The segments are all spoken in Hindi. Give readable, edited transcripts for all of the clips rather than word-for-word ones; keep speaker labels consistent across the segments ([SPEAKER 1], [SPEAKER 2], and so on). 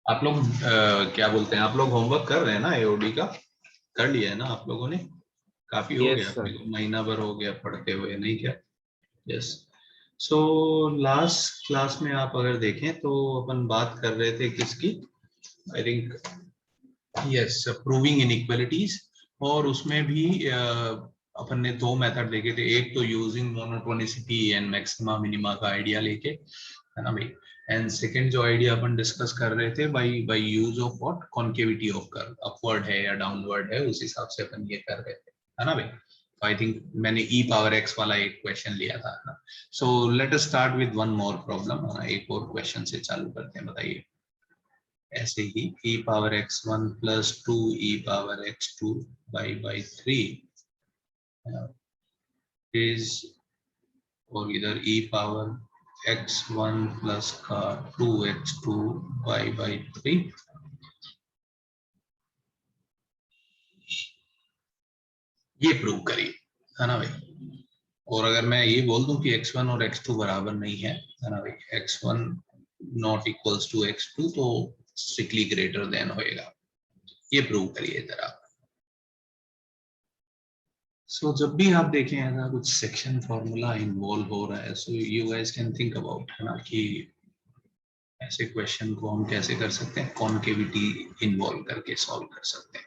[SPEAKER 1] आप लोग क्या बोलते हैं, आप लोग होमवर्क कर रहे हैं ना एओडी का? कर लिया है ना आप लोगों ने? काफी हो
[SPEAKER 2] यस
[SPEAKER 1] गया,
[SPEAKER 2] सर।
[SPEAKER 1] अपने को महीना भर हो गया पढ़ते हुए, नहीं क्या? यस। सो लास्ट क्लास में आप अगर देखें तो अपन बात कर रहे थे किसकी, I think, yes, proving inequalities. और उसमें भी अपन ने दो मेथड देखे थे, एक तो using monotonicity and maxima minima का आइडिया लेके, है ना भाई। एंड सेकंड जो आइडिया अपन डिस्कस कर रहे थे, by by use of what, concavity of curve, upward है या डाउनवर्ड है, उस हिसाब से अपन ये कर रहे थे, है ना भाई। आई थिंक मैंने ई पावर एक्स वाला एक क्वेश्चन लिया था ना। So let us start with one more problem, एक और क्वेश्चन से चालू करते हैं, बताइए। ऐसे ही e power x1 plus 2 e power x2 by 3 is, और इधर e पावर x1 प्लस का 2x2 बाई 3, ये प्रूव करिए, है ना भाई। और अगर मैं ये बोल दूं कि x1 और x2 बराबर नहीं है ना भाई, x1 not equals to x2, तो स्ट्रिक्टली ग्रेटर देन होएगा, ये प्रूव करिए जरा। सो जब भी आप देखें ऐसा कुछ सेक्शन फॉर्मूला इन्वॉल्व हो रहा है, so you guys can think about, है ना, कि ऐसे क्वेश्चन को हम कैसे कर सकते हैं, कॉन्केविटी इन्वॉल्व करके सॉल्व कर सकते हैं।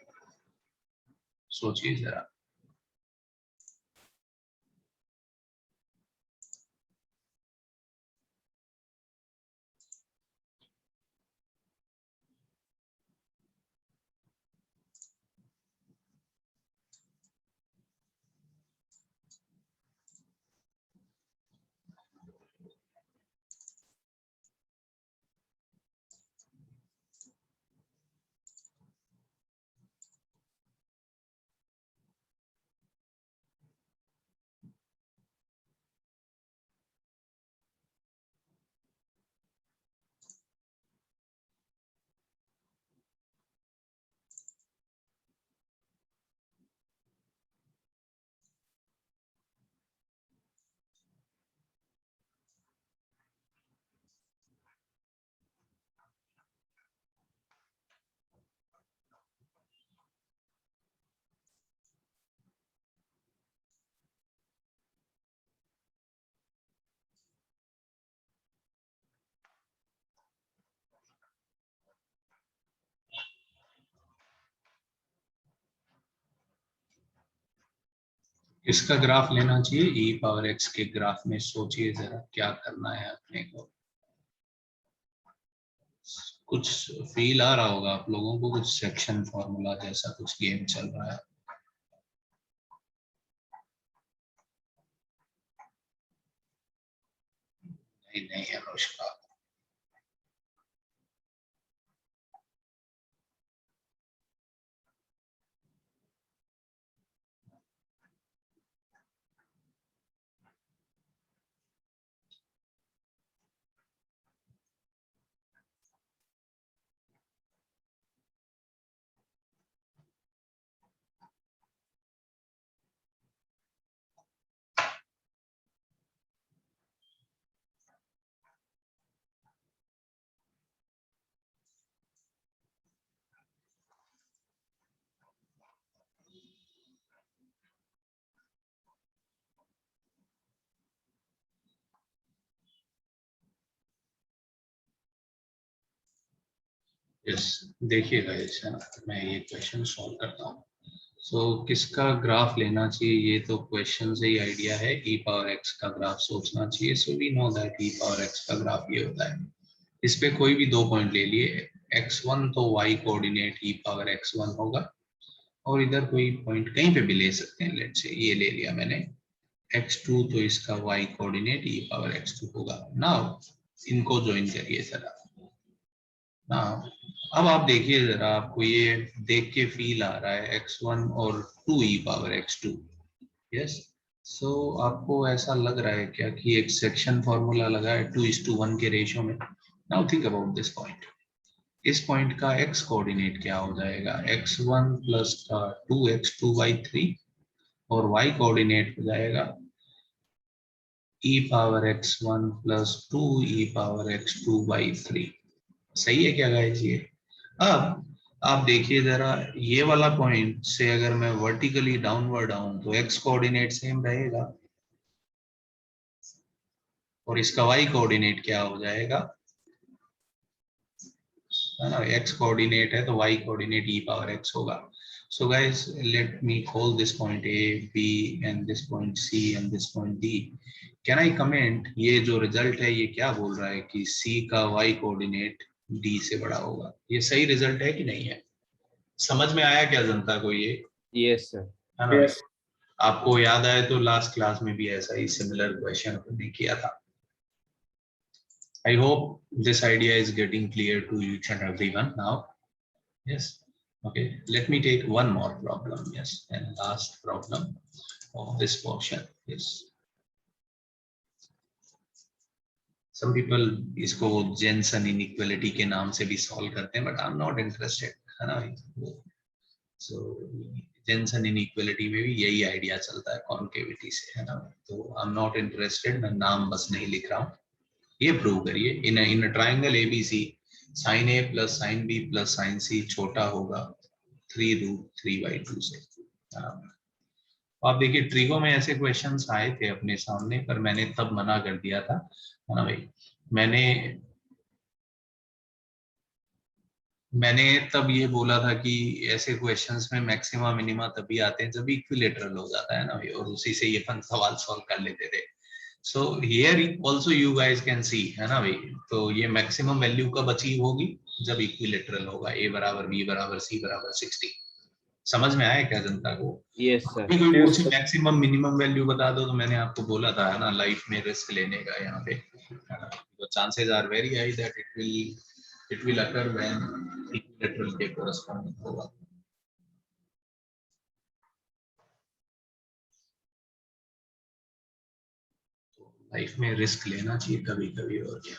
[SPEAKER 1] सोचिए जरा। इसका ग्राफ लेना चाहिए ई पावर एक्स के ग्राफ में, सोचिए जरा क्या करना है अपने को। कुछ फील आ रहा होगा आप लोगों को, कुछ सेक्शन फॉर्मूला जैसा कुछ गेम चल रहा है। नहीं नहीं अनुष्का, यस, देखिएगा इसे ना, मैं ये क्वेश्चन सॉल्व करता हूँ। सो किसका ग्राफ लेना चाहिए, ये तो क्वेश्चन से ही आइडिया है, ई पावर एक्स का ग्राफ सोचना चाहिए। So we know that E power X का ग्राफ ये होता है। इस पे कोई भी दो पॉइंट ले लिए, x1 तो y coordinate E power x1 होगा, और इधर कोई पॉइंट कहीं पे भी ले सकते हैं, लेट्स से ये ले लिया मैंने, x2 तो इसका y coordinate E power x2 होगा। नाउ इनको ज्वाइन करिए जरा। हाँ, अब आप देखिए जरा, आपको ये देख के फील आ रहा है x1 और 2e पावर x2, यस। सो आपको ऐसा लग रहा है क्या कि एक सेक्शन फॉर्मूला लगा है 2:1 के रेशियो में? Now think about this point. इस पॉइंट का x कोऑर्डिनेट क्या हो जाएगा, x1 प्लस का 2x2/3, और y कोऑर्डिनेट हो जाएगा e power x1 plus 2e power x2/3। सही है क्या गाइस ये? अब आप देखिए जरा, ये वाला पॉइंट से अगर मैं वर्टिकली डाउनवर्ड आऊं तो एक्स कोऑर्डिनेट सेम रहेगा, और इसका वाई कोऑर्डिनेट क्या हो जाएगा, है ना, एक्स कोऑर्डिनेट है तो Y coordinate E power X होगा. So guys let me call this point A B and this point C and this point D. Can I comment, ये जो रिजल्ट है ये क्या बोल रहा है कि सी का वाई कोऑर्डिनेट डी से बड़ा होगा. ये सही रिजल्ट है कि नहीं है? समझ में आया क्या जनता को ये?
[SPEAKER 2] Yes sir.
[SPEAKER 1] है ना? yes. आपको याद आए तो लास्ट क्लास में भी ऐसा ही सिमिलर क्वेश्चन हमने किया था. I hope this idea is getting clear to each and everyone now. Yes. Okay. Let me take one more problem. Yes. And last problem of this portion. Yes. Some people इसको Jensen inequality के नाम से भी solve करते हैं, but I'm not interested. है ना? So Jensen inequality में भी यही idea चलता है concavity से, है ना? तो I'm not interested. मैं नाम बस नहीं लिख रहा हूँ. ये प्रूव करिए, in triangle ABC sine A plus sine B plus sine C छोटा होगा 3√3/2 से. आप देखिए ट्रिगो में ऐसे क्वेश्चंस आए थे अपने सामने, पर मैंने तब मना कर दिया था, है ना भाई. मैंने तब ये बोला था कि ऐसे क्वेश्चंस में मैक्सिमा मिनिमा तभी आते हैं जब इक्विलेटरल हो जाता है ना भाई, और उसी से ये अपन सवाल सॉल्व कर लेते थे. So here also you guys can see, है ना भाई. तो ये मैक्सिमम वैल्यू कब अचीव होगी, जब इक्विलेटरल होगा, a बराबर b बराबर c बराबर 60. समझ में आया क्या जनता को?
[SPEAKER 2] Yes sir.
[SPEAKER 1] कोई पूछे मैक्सिमम मिनिमम वैल्यू बता दो, तो मैंने आपको बोला था, है ना, लाइफ में रिस्क लेने का यहाँ पे. तो chances are very high that it will occur when equilateral के कोरस्पॉन्डिंग होगा. लाइफ में रिस्क लेना चाहिए कभी कभी, और क्या.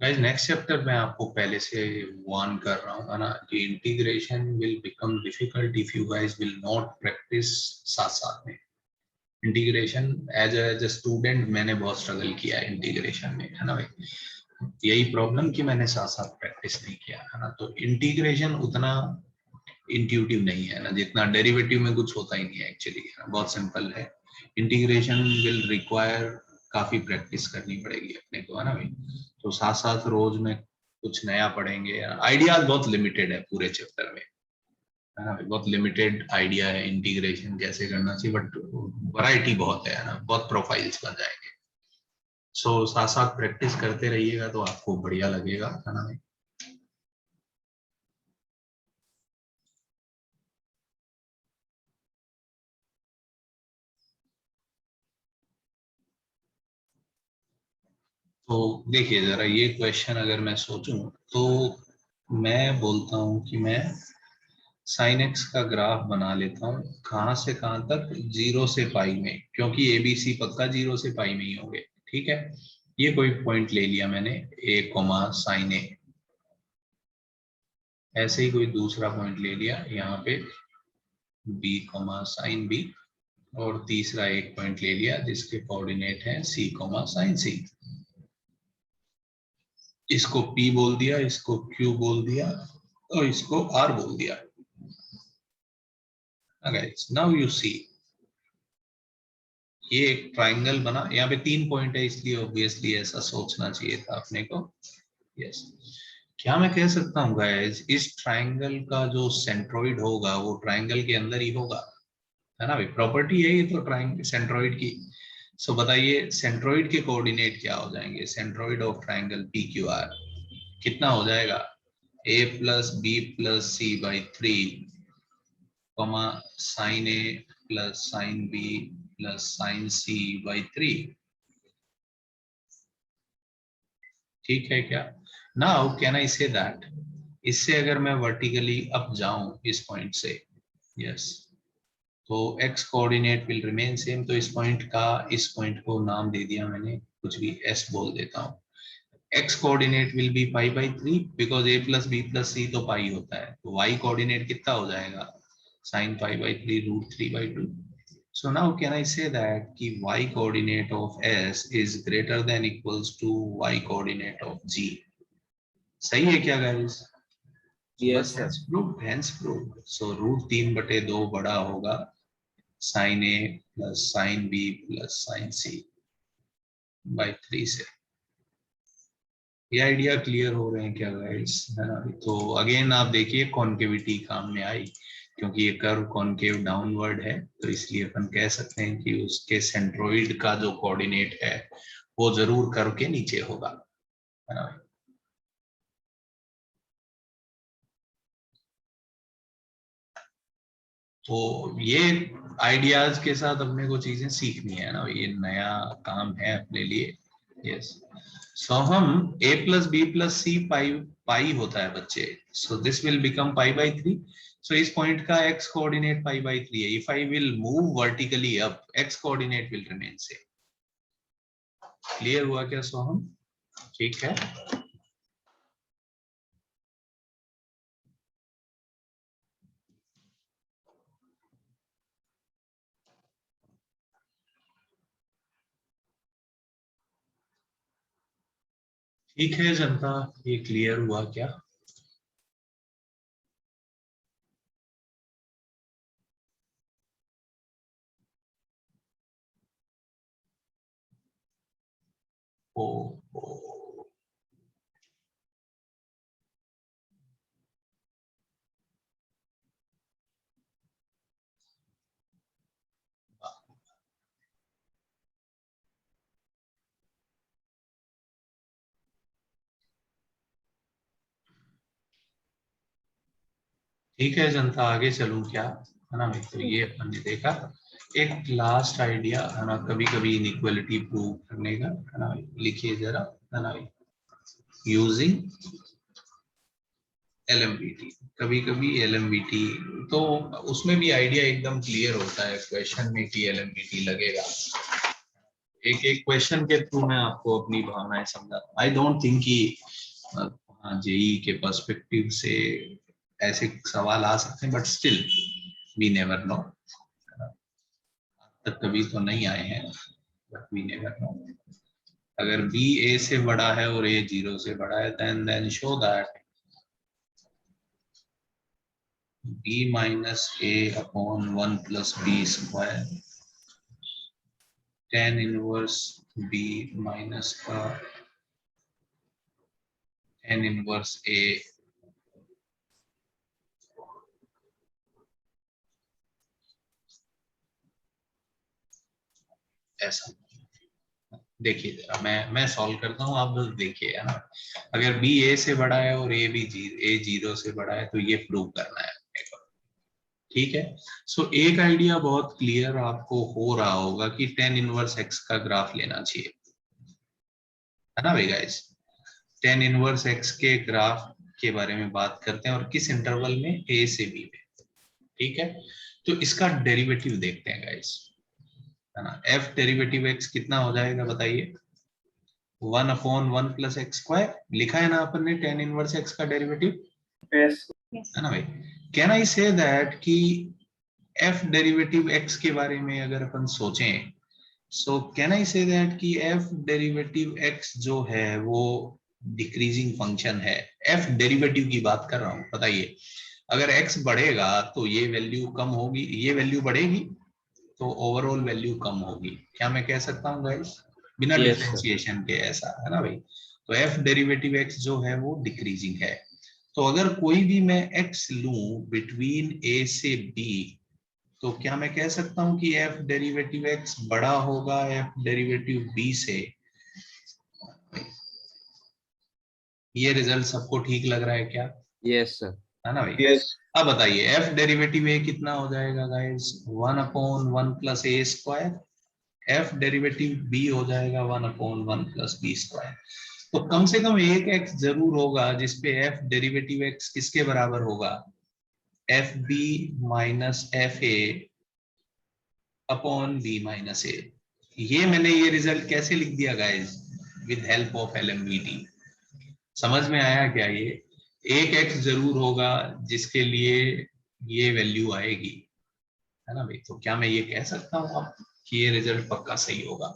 [SPEAKER 1] गाइस नेक्स्ट चैप्टर में आपको पहले से वार्न कर रहा हूँ, है ना, कि integration will become difficult if you guys will not practice साथ साथ में. इंटीग्रेशन एज ए स्टूडेंट मैंने बहुत स्ट्रगल किया है इंटीग्रेशन में, है ना भाई. यही प्रॉब्लम कि मैंने साथ साथ प्रैक्टिस नहीं किया, है ना. तो इंटीग्रेशन उतना इंट्यूटिव नहीं है ना, जितना डेरिवेटिव में कुछ होता ही नहीं है एक्चुअली, बहुत सिंपल है. इंटीग्रेशन विल रिक्वायर काफी प्रैक्टिस करनी पड़ेगी अपने को, है ना भाई. तो साथ साथ रोज में कुछ नया पढ़ेंगे. आइडियाज बहुत लिमिटेड है पूरे चैप्टर में, है ना भाई. बहुत लिमिटेड आइडिया है इंटीग्रेशन कैसे करना चाहिए, बट वैरायटी बहुत है ना, बहुत प्रोफाइल्स बन जाएंगे. सो साथ साथ प्रैक्टिस करते रहिएगा तो आपको बढ़िया लगेगा, है ना भाई. तो देखिए जरा ये क्वेश्चन अगर मैं सोचूं तो मैं बोलता हूं कि मैं साइन एक्स का ग्राफ बना लेता हूं. कहां से कहां तक, 0 से पाई में, क्योंकि एबीसी पक्का 0 से पाई में ही होंगे. ठीक है. ये कोई पॉइंट ले लिया मैंने, ए कोमा साइन ए. ऐसे ही कोई दूसरा पॉइंट ले लिया यहाँ पे, बी कोमा साइन बी. और तीसरा एक पॉइंट ले लिया जिसके कोऑर्डिनेट है सी कोमा साइन सी. इसको P बोल दिया, इसको Q बोल दिया, और इसको R बोल दिया. गाइस नाउ यू सी, ये एक ट्राइंगल बना. यहाँ पे 3 पॉइंट है, इसलिए ऑब्वियसली ऐसा सोचना चाहिए था अपने को. यस. क्या मैं कह सकता हूँ गाइस, इस ट्राइंगल का जो सेंट्रोइड होगा वो ट्राइंगल के अंदर ही होगा, है ना भाई. प्रॉपर्टी है ये तो ट्राइंगल सेंट्रोइड की. सो बताइए सेंट्रोइड के कोऑर्डिनेट क्या हो जाएंगे. Centroid of triangle P Q R कितना हो जाएगा, a plus B plus C by 3 comma sine A plus sine B plus sine C by 3. ठीक है क्या? Now can I say that इससे अगर मैं वर्टिकली अप जाऊं इस पॉइंट से, यस, तो x coordinate will remain same. तो इस पॉइंट का, इस पॉइंट को नाम दे दिया मैंने, कुछ भी s बोल देता हूँ। x coordinate will be pi by 3 because a plus B plus C तो पाई होता है, तो y कोऑर्डिनेट कितना हो जाएगा, sine pi by 3 root 3 by 2। So now can I say that कि y coordinate of s is greater than equals to y coordinate of g? सही है क्या guys? So
[SPEAKER 2] Yes,
[SPEAKER 1] बस
[SPEAKER 2] sir.
[SPEAKER 1] hence proved. So root 3/2 बड़ा होगा sine a plus sine b plus sine c by 3 से। ये आइडिया क्लियर हो रहे हैं क्या गाइस, है ना? तो अगेन आप देखिए कॉन्केविटी काम में आई, क्योंकि ये कर्व कॉन्केव डाउनवर्ड है, तो इसलिए अपन कह सकते हैं कि उसके सेंट्रोइड का जो कोऑर्डिनेट है वो जरूर कर्व के नीचे होगा, है ना? तो ये आइडियाज के साथ अपने को चीजें सीखनी है ना, ये नया काम है अपने लिए। यस, सो हम a प्लस बी प्लस सी पाई पाई होता है बच्चे, so this will become pi by 3। सो इस पॉइंट का x कोऑर्डिनेट पाई बाई 3 है। If I will move vertically up, x coordinate will remain same. Clear हुआ क्या सोहम? ठीक है। ठीक है जनता, ये क्लियर हुआ क्या? ओ, ओ, ठीक है जनता, आगे चलूं क्या, है ना? तो ये अपन ने देखा एक लास्ट आइडिया, है ना, कभी कभी इनइक्वालिटी प्रूव करने का, है ना? लिखिए जरा, है ना, यूजिंग LMVT। कभी कभी LMVT, तो उसमें भी आइडिया एकदम क्लियर होता है क्वेश्चन में कि LMVT लगेगा। एक एक क्वेश्चन के थ्रू मैं आपको अपनी भावनाएं समझाता हूँ। आई डोंट थिंक कि जेई के पर्सपेक्टिव से ऐसे सवाल आ सकते हैं, but still we never know, तक कभी तो नहीं आए हैं, बट वी नेवर नो। अगर बी ए से बड़ा है और ए 0 से बड़ा है, then show that b minus a upon 1 plus b square tan inverse b minus का tan इनवर्स ए ऐसा। देखिए जरा, मैं सॉल्व करता हूँ, आप बस देखिए, है ना? अगर बी ए से बड़ा है और ए भी ए 0 से बड़ा है, तो ये प्रूव करना है अपने को। ठीक है। सो एक आइडिया बहुत क्लियर आपको हो रहा होगा कि tan इनवर्स x का ग्राफ लेना चाहिए, है ना भाई गाइस? tan इनवर्स x के ग्राफ के बारे में बात करते हैं, और किस इंटरवल में, a से b में। ठीक है, तो इसका डेरिवेटिव देखते हैं गाइस, है ना? f डेरिवेटिव x कितना हो जाएगा बताइए? 1/1 प्लस एक्स स्क्वायर लिखा है ना अपन ने, tan इनवर्स x का डेरिवेटिव,
[SPEAKER 2] Yes.
[SPEAKER 1] है ना भाई? कैन आई से दैट कि f डेरिवेटिव x के बारे में अगर अपन सोचें, so can I say that कि f डेरिवेटिव x जो है वो डिक्रीजिंग फंक्शन है? f डेरिवेटिव की बात कर रहा हूं, बताइए। अगर x बढ़ेगा तो ये वैल्यू कम होगी, ये वैल्यू बढ़ेगी तो ओवरऑल वैल्यू कम होगी। क्या मैं कह सकता हूँ गाइस, बिना
[SPEAKER 2] Yes, sir.
[SPEAKER 1] डिफरेंशिएशन के? ऐसा है ना भाई? तो f डेरिवेटिव x जो है वो डिक्रीजिंग है। तो अगर कोई भी मैं x लूं बिटवीन a से b, तो क्या मैं कह सकता हूं कि f डेरिवेटिव x बड़ा होगा f डेरिवेटिव b से? ये रिजल्ट सबको ठीक लग रहा है क्या,
[SPEAKER 2] Yes, sir.
[SPEAKER 1] है ना भाई?
[SPEAKER 2] Yes.
[SPEAKER 1] अब बताइए f डेरिवेटिव a कितना हो जाएगा गाइस? 1/1 प्लस ए स्क्वायर। f डेरिवेटिव b हो जाएगा 1/1 प्लस बी स्क्वायर। तो कम से कम एक x जरूर होगा जिसपे f डेरिवेटिव x किसके बराबर होगा, F B minus F A upon B minus A. ये मैंने ये रिजल्ट कैसे लिख दिया guys, with help of LMVT. समझ में आया क्या, ये एक x जरूर होगा जिसके लिए ये वैल्यू आएगी, है ना भाई। तो क्या मैं ये कह सकता हूँ अब कि ये रिजल्ट पक्का सही होगा।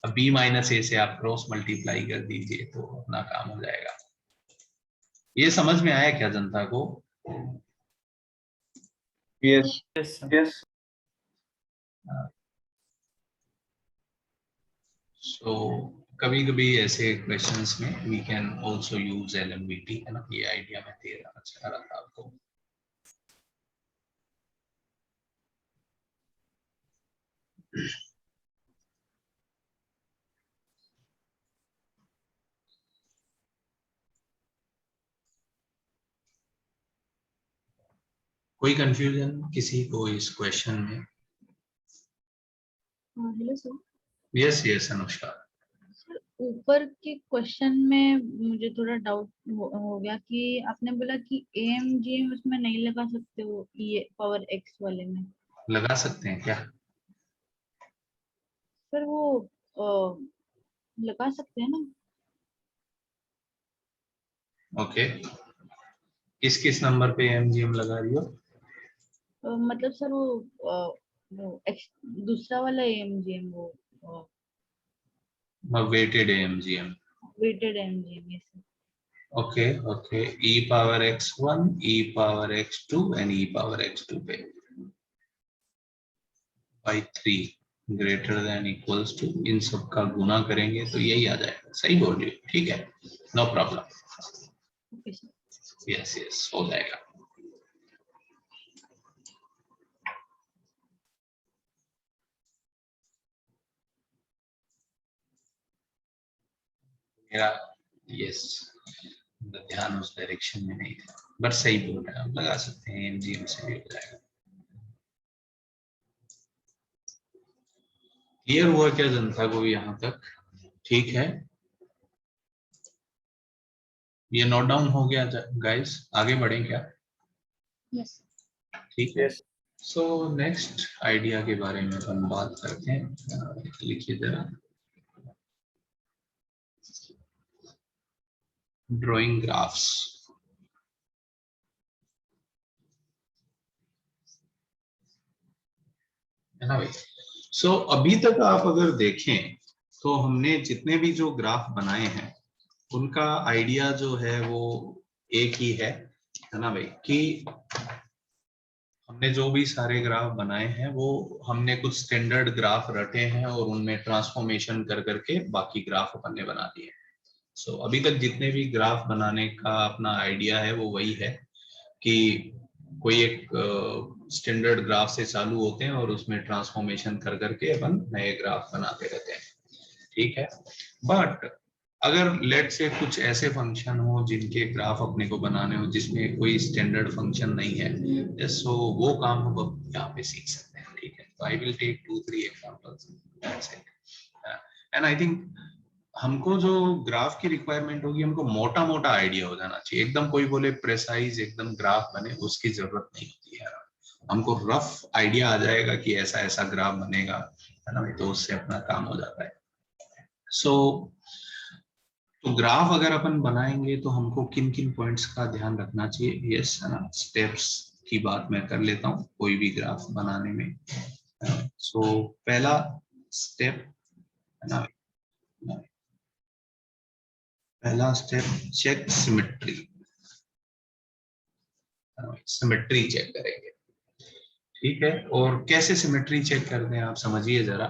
[SPEAKER 1] अब b माइनस ए से आप क्रॉस मल्टीप्लाई कर दीजिए तो अपना काम हो जाएगा। ये समझ में आया क्या जनता को?
[SPEAKER 2] Yes yes.
[SPEAKER 1] सो कभी कभी ऐसे क्वेश्चंस में वी कैन आल्सो यूज एलएमवीटी, है ना। ये आइडिया मैं दे रहा चाह रहा था आपको। कोई कंफ्यूजन किसी को इस क्वेश्चन में?
[SPEAKER 3] Hello sir.
[SPEAKER 1] Yes yes Anushka.
[SPEAKER 3] Sir ऊपर के क्वेश्चन में मुझे थोड़ा डाउट हो गया कि आपने बोला कि एएमजीएम उसमें नहीं लगा सकते हो, ये पावर एक्स वाले में।
[SPEAKER 1] लगा सकते हैं क्या?
[SPEAKER 3] सर वो लगा सकते हैं ना।
[SPEAKER 1] ओके, किस किस नंबर पे एमजीएम लगा रही हो?
[SPEAKER 3] मतलब सर वो दूसरा वाला एएमजीएम, वो
[SPEAKER 1] वेटेड एमजीएम।
[SPEAKER 3] वेटेड एएमजीएम, ये sir.
[SPEAKER 1] Okay okay, e power x1, e power x2 and e power x2 पे by 3 greater than equals to, इन सब का गुना करेंगे तो यही आ जाएगा। सही बोल रही हो, ठीक है, no problem.
[SPEAKER 3] Okay sir.
[SPEAKER 1] Yes yes, हो जाएगा। मेरा यस ध्यान उस डायरेक्शन में नहीं था, बट सही बोल रहे हैं, आप लगा सकते हैं, एमजीएम से भी हो जाएगा। क्लियर हुआ क्या जनता को यहाँ तक? ठीक है, ये नोट डाउन हो गया गाइस, आगे बढ़ें क्या?
[SPEAKER 3] यस।
[SPEAKER 1] ठीक है। सो नेक्स्ट आइडिया के बारे में हम बात करते हैं। लिखिए जरा, ड्राइंग ग्राफ्स, है ना भाई। सो अभी तक आप अगर देखें तो हमने जितने भी जो ग्राफ बनाए हैं उनका आइडिया जो है वो एक ही है ना भाई, कि हमने जो भी सारे ग्राफ बनाए हैं वो हमने कुछ स्टैंडर्ड ग्राफ रटे हैं और उनमें ट्रांसफॉर्मेशन कर करके बाकी ग्राफ अपन ने बना दिए। सो अभी तक जितने भी ग्राफ बनाने का अपना आइडिया है वो वही है कि कोई एक स्टैंडर्ड ग्राफ से चालू होते हैं और उसमें ट्रांसफॉर्मेशन कर करके अपन नए ग्राफ बनाते रहते हैं, ठीक है। बट अगर लेट से कुछ ऐसे फंक्शन हो जिनके ग्राफ अपने को बनाने हो जिसमें कोई स्टैंडर्ड फंक्शन नहीं है, सो वो काम हम अब यहाँ पे सीख सकते हैं, ठीक है। तो I will take 2-3 examples and I think हमको जो ग्राफ की रिक्वायरमेंट होगी, हमको मोटा मोटा आइडिया हो जाना चाहिए। एकदम कोई बोले प्रेसाइज एकदम ग्राफ बने, उसकी जरूरत नहीं होती है। हमको रफ आइडिया आ जाएगा कि ऐसा ऐसा ग्राफ बनेगा, है ना भाई, तो उससे अपना काम हो जाता है। सो तो ग्राफ अगर अपन बनाएंगे तो हमको किन किन पॉइंट्स का ध्यान रखना चाहिए, यस, है ना। स्टेप्स की बात मैं कर लेता हूँ कोई भी ग्राफ बनाने में। सो पहला स्टेप, है ना, पहला step, check symmetry. Symmetry check करेंगे, ठीक है। और कैसे सिमेट्री चेक करते हैं आप समझिए जरा।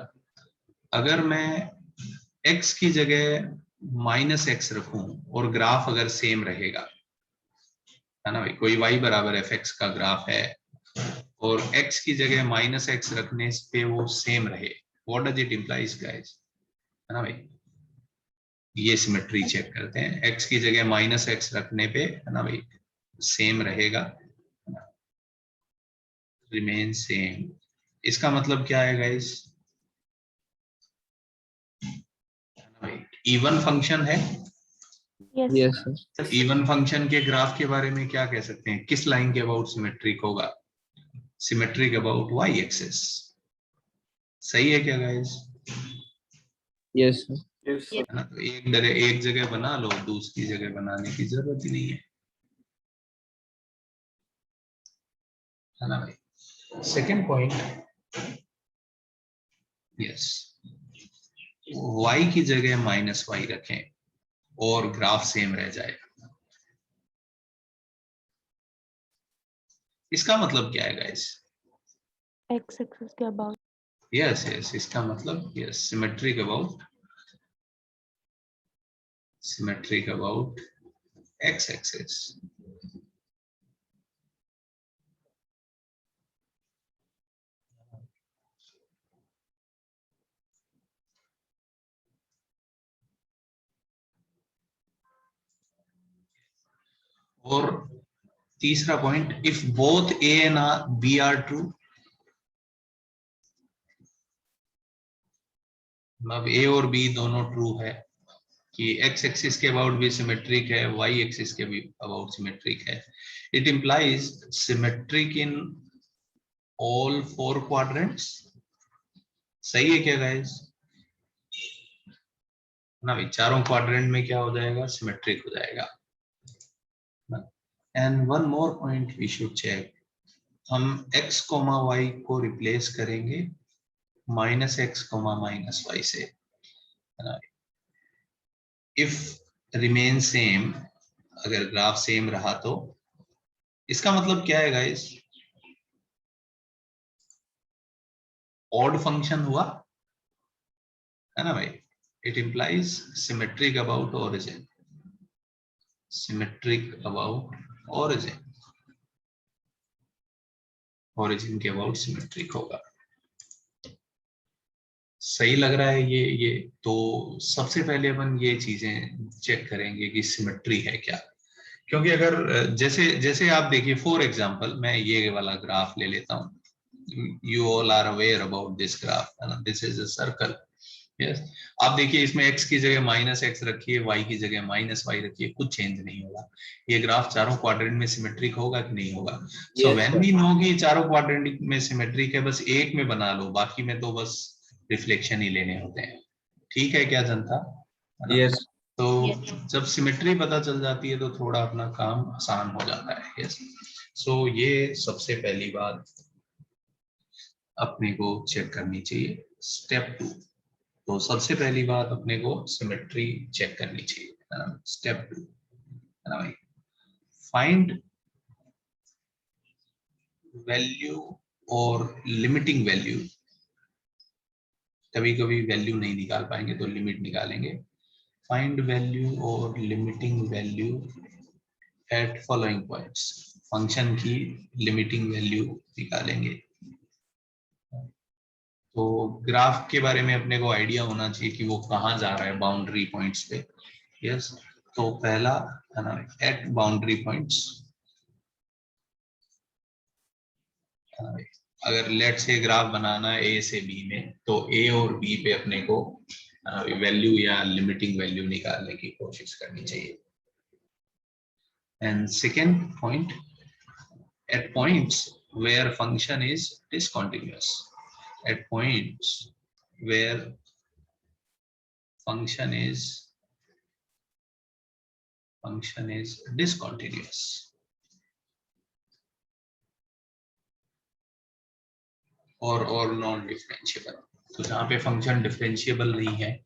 [SPEAKER 1] अगर मैं x की जगह -x रखूं और ग्राफ अगर सेम रहेगा, है ना भाई, कोई y बराबर fx का ग्राफ है और x की जगह -x रखने पे वो सेम रहे, what does it implies guys, है ना भाई। ये सिमेट्री चेक करते हैं, x की जगह -x रखने पे, है ना भाई, सेम रहेगा, रिमेन सेम। इसका मतलब क्या है गाइस, इवन फंक्शन है।
[SPEAKER 2] Yes, sir.
[SPEAKER 1] इवन फंक्शन के ग्राफ के बारे में क्या कह सकते हैं, किस लाइन के अबाउट सिमेट्रिक होगा, सिमेट्रिक अबाउट वाई एक्सिस। सही है क्या guys?
[SPEAKER 2] Yes, sir. Yes,
[SPEAKER 3] Yes.
[SPEAKER 1] है ना, तो एक जगह बना लो, दूसरी जगह बनाने की जरूरत ही नहीं है ना भाई। सेकेंड पॉइंट, यस, y की जगह -y रखें और ग्राफ सेम रह जाएगा। इसका मतलब क्या है गाइस?
[SPEAKER 4] एक्स एक्सिस के अबाउट।
[SPEAKER 1] यस यस, इसका मतलब yes, symmetric about x axis. और तीसरा point, if both a and b are true, मतलब a और b दोनों ट्रू है कि x एक्सिस के अबाउट भी सिमेट्रिक है, y एक्सिस के भी अबाउट सिमेट्रिक है, it implies symmetric in all 4 quadrants. सही है क्या गाइस? ना भाई, चारों क्वाड्रेंट में क्या हो जाएगा, सिमेट्रिक हो जाएगा। And one more point we should check, हम x, y को रिप्लेस करेंगे -x, -y से। इफ रिमेन सेम, अगर ग्राफ सेम रहा तो इसका मतलब क्या है गाइस? ऑड फंक्शन हुआ है ना भाई। It implies symmetric about origin, symmetric about origin, origin के अबाउट सिमेट्रिक होगा। सही लग रहा है ये तो सबसे पहले अपन ये चीजें चेक करेंगे कि सिमेट्री है क्या। क्योंकि अगर जैसे जैसे आप देखिए, फॉर एग्जांपल मैं ये वाला ग्राफ ले लेता हूँ, you all are aware about this graph, this is a circle, yes। आप देखिए, इसमें x की जगह -x रखिए, y की जगह -y रखिए, कुछ चेंज नहीं होगा। ये ग्राफ चारों क्वाड्रेंट में सिमेट्रिक होगा कि नहीं होगा? सो व्हेन वी नो कि चारों क्वाड्रेंट में सिमेट्रिक है, बस एक में बना लो, बाकी में तो बस रिफ्लेक्शन ही लेने होते हैं। ठीक है क्या जनता?
[SPEAKER 2] Yes.
[SPEAKER 1] तो
[SPEAKER 3] Yes.
[SPEAKER 1] जब सिमेट्री पता चल जाती है तो थोड़ा अपना काम आसान हो जाता है। यस, सो ये सबसे पहली बात अपने को चेक करनी चाहिए। स्टेप 2, तो सबसे पहली बात अपने को सिमेट्री चेक करनी चाहिए। स्टेप 2 है ना भाई, फाइंड वैल्यू और लिमिटिंग वैल्यू। कभी कभी वैल्यू नहीं निकाल पाएंगे तो लिमिट निकालेंगे। फाइंड वैल्यू और limiting value at following points. Function की लिमिटिंग वैल्यू निकालेंगे। तो ग्राफ के बारे में अपने को आइडिया होना चाहिए कि वो कहाँ जा रहा है, बाउंड्री पॉइंट्स पे। यस, तो पहला है ना, एट बाउंड्री पॉइंट्स। अगर लेट से ग्राफ बनाना है ए से बी में, तो ए और बी पे अपने को वैल्यू या लिमिटिंग वैल्यू निकालने की कोशिश करनी चाहिए। And second point, at points where function is discontinuous. At points where function is discontinuous, और नॉन डिफरेंशिएबल। तो जहाँ पे फंक्शन डिफरेंशिएबल नहीं है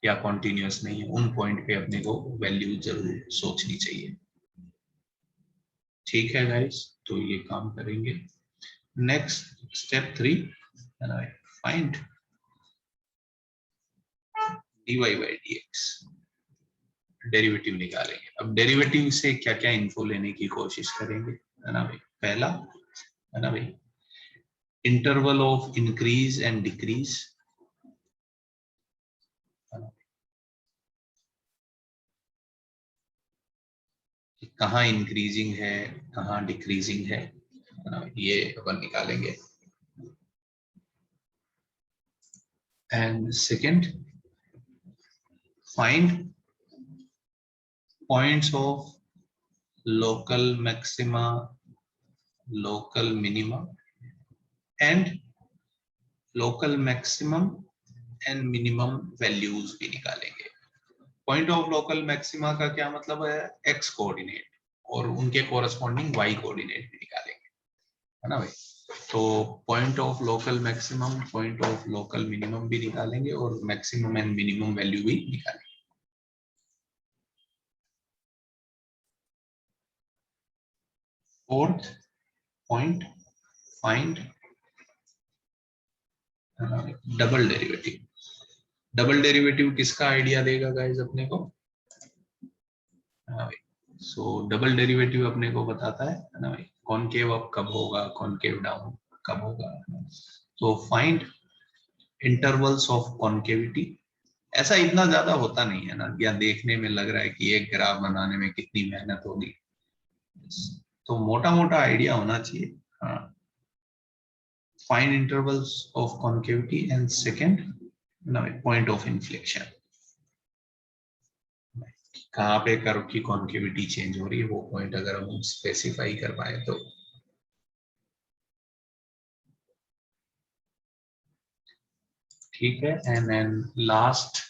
[SPEAKER 1] या कॉन्टिन्यूअस नहीं है, उन पॉइंट पे अपने को वैल्यू जरूर सोचनी चाहिए। ठीक है गाइस, तो ये काम करेंगे। Next step 3, find dy by dx, derivative निकालेंगे। अब डेरिवेटिव से क्या क्या इन्फो लेने की कोशिश करेंगे, है ना भाई। पहला है ना भाई, interval of increase and decrease. कहाँ इंक्रीजिंग है, कहाँ डिक्रीजिंग है ना, ये अपन निकालेंगे। And second, find points of local maxima, local minima and local maximum and minimum values भी निकालेंगे। पॉइंट ऑफ लोकल मैक्सिमा का क्या मतलब है, एक्स कोऑर्डिनेट, और उनके कोरस्पॉन्डिंग वाई कोऑर्डिनेट भी निकालेंगे, है ना भाई। तो point of local maximum, point of local minimum भी निकालेंगे और मैक्सिमम एंड मिनिमम वैल्यू भी निकालेंगे। Fourth point, find double derivative. Double derivative किसका आइडिया देगा गाइस अपने को, सो डबल डेरिवेटिव अपने को बताता है ना भाई, कॉनकेव अप कब होगा, कॉनकेव डाउन कब होगा। तो फाइंड इंटरवल्स ऑफ कॉनकेविटी। ऐसा इतना ज्यादा होता नहीं है ना, या देखने में लग रहा है कि एक ग्राफ बनाने में कितनी मेहनत होगी, तो मोटा मोटा आइडिया होना चाहिए। हाँ, find intervals of कॉनकेविटी and second point of inflection, कहाँ पे कर्व की कॉन्केविटी चेंज हो रही है, वो पॉइंट अगर हम स्पेसिफाई कर पाए तो। ठीक है, and then last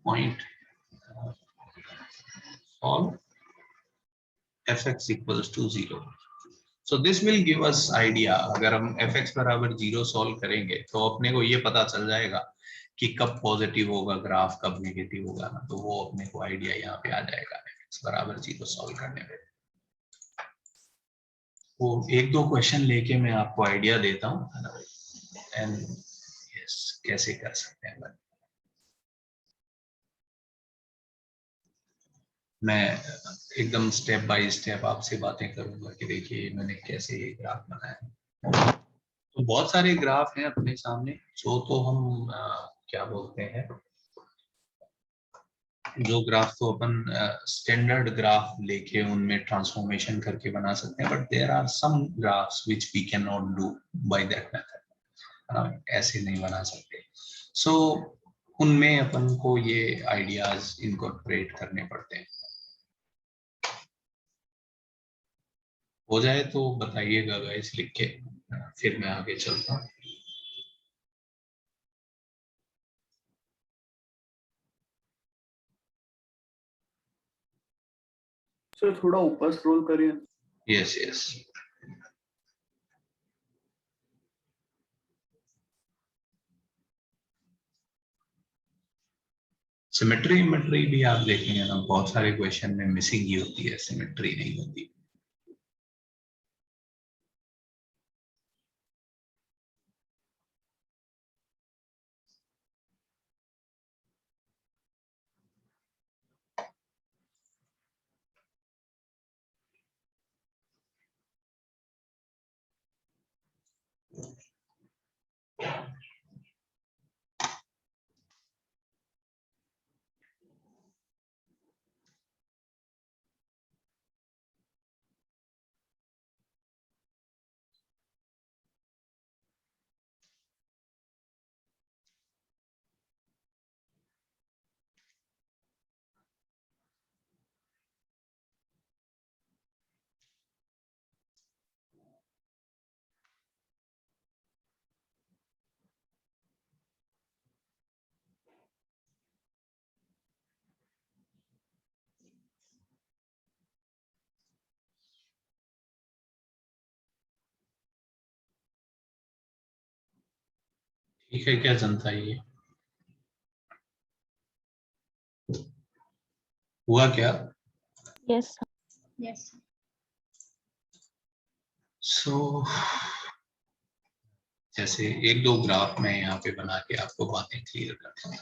[SPEAKER 1] point, solve fx equals to 0. So this will give us idea, अगर हम fx बराबर 0 सॉल्व करेंगे तो अपने को ये पता चल जाएगा कि कब पॉजिटिव होगा ग्राफ, कब नेगेटिव होगा ना, तो वो अपने को आइडिया यहाँ पे आ जाएगा fx बराबर 0 सॉल्व करने में। वो एक दो क्वेश्चन लेके मैं आपको आइडिया देता हूँ, एंड यस कैसे कर सकते हैं। मैं एकदम स्टेप बाय स्टेप आपसे बातें करूंगा कि देखिए मैंने कैसे ये ग्राफ बनाया। तो बहुत सारे ग्राफ हैं अपने सामने, जो तो हम क्या बोलते हैं, जो ग्राफ तो अपन स्टैंडर्ड ग्राफ लेके उनमें ट्रांसफॉर्मेशन करके बना सकते हैं, but there are some graphs which we can not do by that method, ऐसे नहीं बना सकते। सो उनमें अपन को ये आइडियाज इनकॉर्पोरेट करने पड़ते हैं। हो जाए तो बताइएगा गाइस लिख के, फिर मैं आगे चलता हूँ।
[SPEAKER 5] सर थोड़ा ऊपर स्क्रॉल करिए।
[SPEAKER 1] यस यस, सिमेट्री इमेट्री भी आप देखेंगे ना, बहुत सारे क्वेश्चन में मिसिंग ही होती है, सिमेट्री नहीं होती। ठीक है, क्या जनता ये हुआ क्या?
[SPEAKER 4] Yes, sir.
[SPEAKER 3] यस
[SPEAKER 1] सो जैसे एक दो ग्राफ मैं यहाँ पे बना के आपको बातें क्लियर करता हूँ।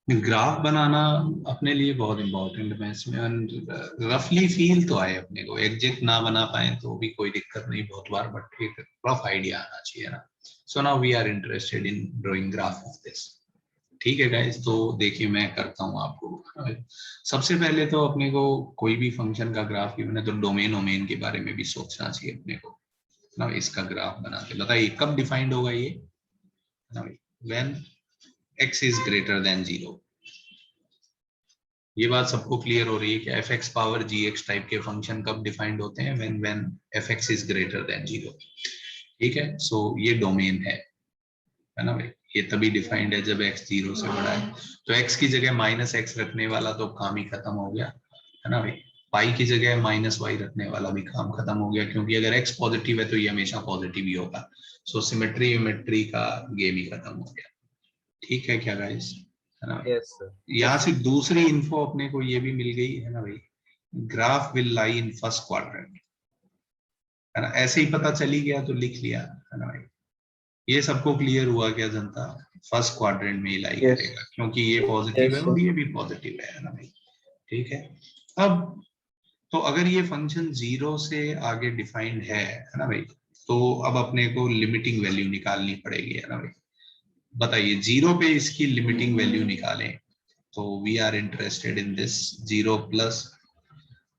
[SPEAKER 1] ग्राफ बनाना अपने लिए बहुत इम्पोर्टेंट है, इसमें रफली फील तो आए अपने को, एग्जैक्ट ना बना पाए तो भी कोई दिक्कत नहीं बहुत बार, बट एक रफ आइडिया आना चाहिए ना। So now we are interested in drawing graph of this. ठीक है गाइस, तो देखिए मैं करता हूँ आपको। सबसे पहले तो अपने को कोई भी फंक्शन का ग्राफ गिवन है तो डोमेन ओमेन के बारे में भी सोचना चाहिए अपने को ना। इसका ग्राफ बनाते बताइए कब डिफाइंड होगा ये ना, when x is greater than 0। ये बात सबको क्लियर हो रही है कि fx पावर gx टाइप के फंक्शन कब डिफाइंड होते हैं, when fx is greater than 0। ठीक है, सो ये डोमेन है ना भाई, ये तभी डिफाइंड है जब x 0 से बड़ा है। तो x की जगह -x रखने वाला तो काम ही खत्म हो गया, है ना भाई। पाई की जगह -y रखने वाला भी काम खत्म हो गया, क्योंकि अगर x पॉजिटिव है तो ये हमेशा पॉजिटिव ही होगा। सो सिमेट्री यूमेट्री का गेम ही खत्म हो गया। ठीक है क्या गाइस, है ना भाई।
[SPEAKER 2] Yes, sir.
[SPEAKER 1] यहाँ से दूसरी इन्फो अपने को ये भी मिल गई है ना भाई, graph will lie in first quadrant, है ना। ऐसे ही पता चली गया तो लिख लिया, है ना भाई। ये सबको क्लियर हुआ क्या जनता, फर्स्ट क्वाड्रेंट में ही लाई
[SPEAKER 2] Yes.
[SPEAKER 1] करेगा, क्योंकि ये पॉजिटिव
[SPEAKER 2] Yes,
[SPEAKER 1] है
[SPEAKER 2] sir.
[SPEAKER 1] और ये भी पॉजिटिव है ना भाई। ठीक है, अब तो अगर ये फंक्शन 0 से आगे डिफाइंड है ना भाई, तो अब अपने को लिमिटिंग वैल्यू निकालनी पड़ेगी, है ना भाई। बताइए 0 पे इसकी लिमिटिंग वैल्यू निकालें, तो we are interested in this 0 plus,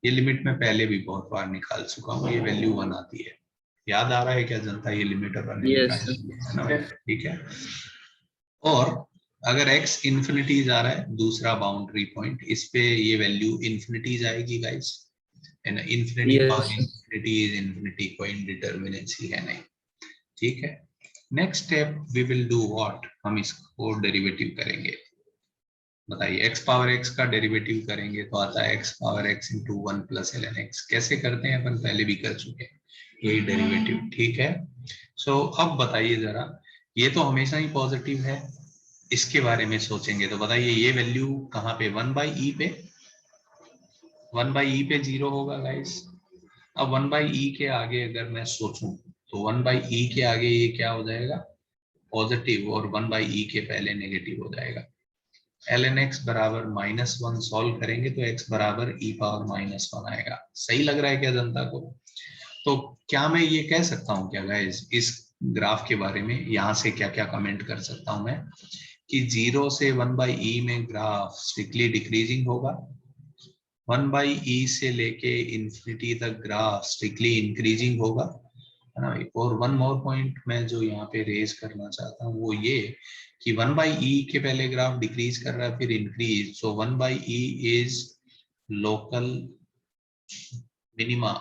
[SPEAKER 1] ये लिमिट मैं पहले भी बहुत बार निकाल चुका हूँ, ये वैल्यू 1 आती है। याद आ रहा है क्या जनता, ये लिमिट अपन ने
[SPEAKER 2] Yes,
[SPEAKER 1] निकाली
[SPEAKER 2] sir.
[SPEAKER 1] है ना भाई। ठीक है, और अगर x इन्फिनिटी जा रहा है, दूसरा बाउंड्री पॉइंट, इस पे ये वैल्यू इन्फिनिटी जाएगी गाइस, है ना। Infinity
[SPEAKER 2] Yes,
[SPEAKER 1] power
[SPEAKER 2] sir.
[SPEAKER 1] Infinity is infinity, कोई इंडिटरमिनेसी है नहीं। ठीक है, next step we will do what, हम इसको डेरिवेटिव करेंगे। बताइए x पावर x का डेरिवेटिव करेंगे तो आता है x power x into 1 plus ln x। कैसे करते हैं अपन पहले भी कर चुके हैं यही डेरिवेटिव। ठीक है, सो अब बताइए जरा, ये तो हमेशा ही पॉजिटिव है, इसके बारे में सोचेंगे तो बताइए ये वैल्यू कहाँ पे, 1/e पे, 1/e पे 0 होगा गाइस। अब 1/e के आगे अगर मैं सोचूं तो 1/e के आगे ये क्या हो जाएगा, पॉजिटिव, और 1/e के पहले नेगेटिव हो जाएगा। ln x बराबर -1 सॉल्व करेंगे तो x बराबर e पावर -1 आएगा। सही लग रहा है क्या जनता को। तो क्या मैं ये कह सकता हूँ क्या गाइस, इस ग्राफ के बारे में यहाँ से क्या क्या कमेंट कर सकता हूँ मैं, कि 0 से 1/e में ग्राफ स्ट्रिक्टली डिक्रीजिंग होगा, 1/e से लेके इंफिनिटी तक ग्राफ स्ट्रिक्टली इंक्रीजिंग होगा, है ना। और वन मोर पॉइंट मैं जो यहाँ पे रेज करना चाहता हूँ वो ये कि 1/e के पहले ग्राफ डिक्रीज कर रहा है फिर increase, so 1/e is local minima.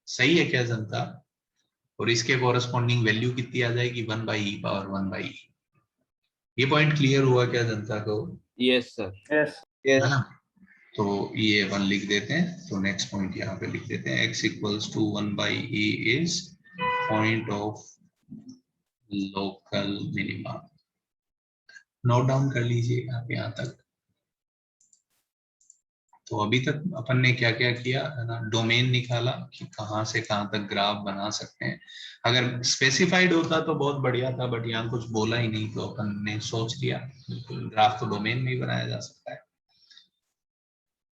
[SPEAKER 1] सही है क्या जनता, और इसके कोरस्पॉन्डिंग वैल्यू कितनी आ जाएगी, 1/e पावर 1/e। ये पॉइंट क्लियर हुआ क्या जनता को।
[SPEAKER 2] Yes, sir.
[SPEAKER 5] Yes.
[SPEAKER 2] Yes.
[SPEAKER 1] है ना, तो ये 1 लिख देते हैं, तो नेक्स्ट पॉइंट यहाँ पे लिख देते हैं, x equals to 1/e is point of local minima. Note down कर लीजिए आप यहाँ तक। तो अभी तक अपन ने क्या क्या किया है ना, डोमेन निकाला कि कहाँ से कहाँ तक ग्राफ बना सकते हैं। अगर स्पेसिफाइड होता तो बहुत बढ़िया था, बट यहाँ कुछ बोला ही नहीं तो अपन ने सोच लिया ग्राफ तो डोमेन में ही बनाया जा सकता है।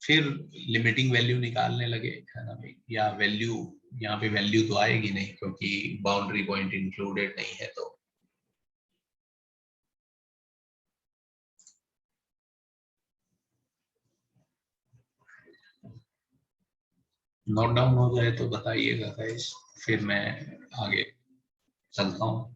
[SPEAKER 1] फिर लिमिटिंग वैल्यू निकालने लगे, है ना भाई, या वैल्यू, यहाँ पे वैल्यू तो आएगी नहीं क्योंकि बाउंड्री पॉइंट इंक्लूडेड नहीं है। तो नोट डाउन हो जाए तो बताइएगा गाइस, फिर मैं आगे चलता हूँ।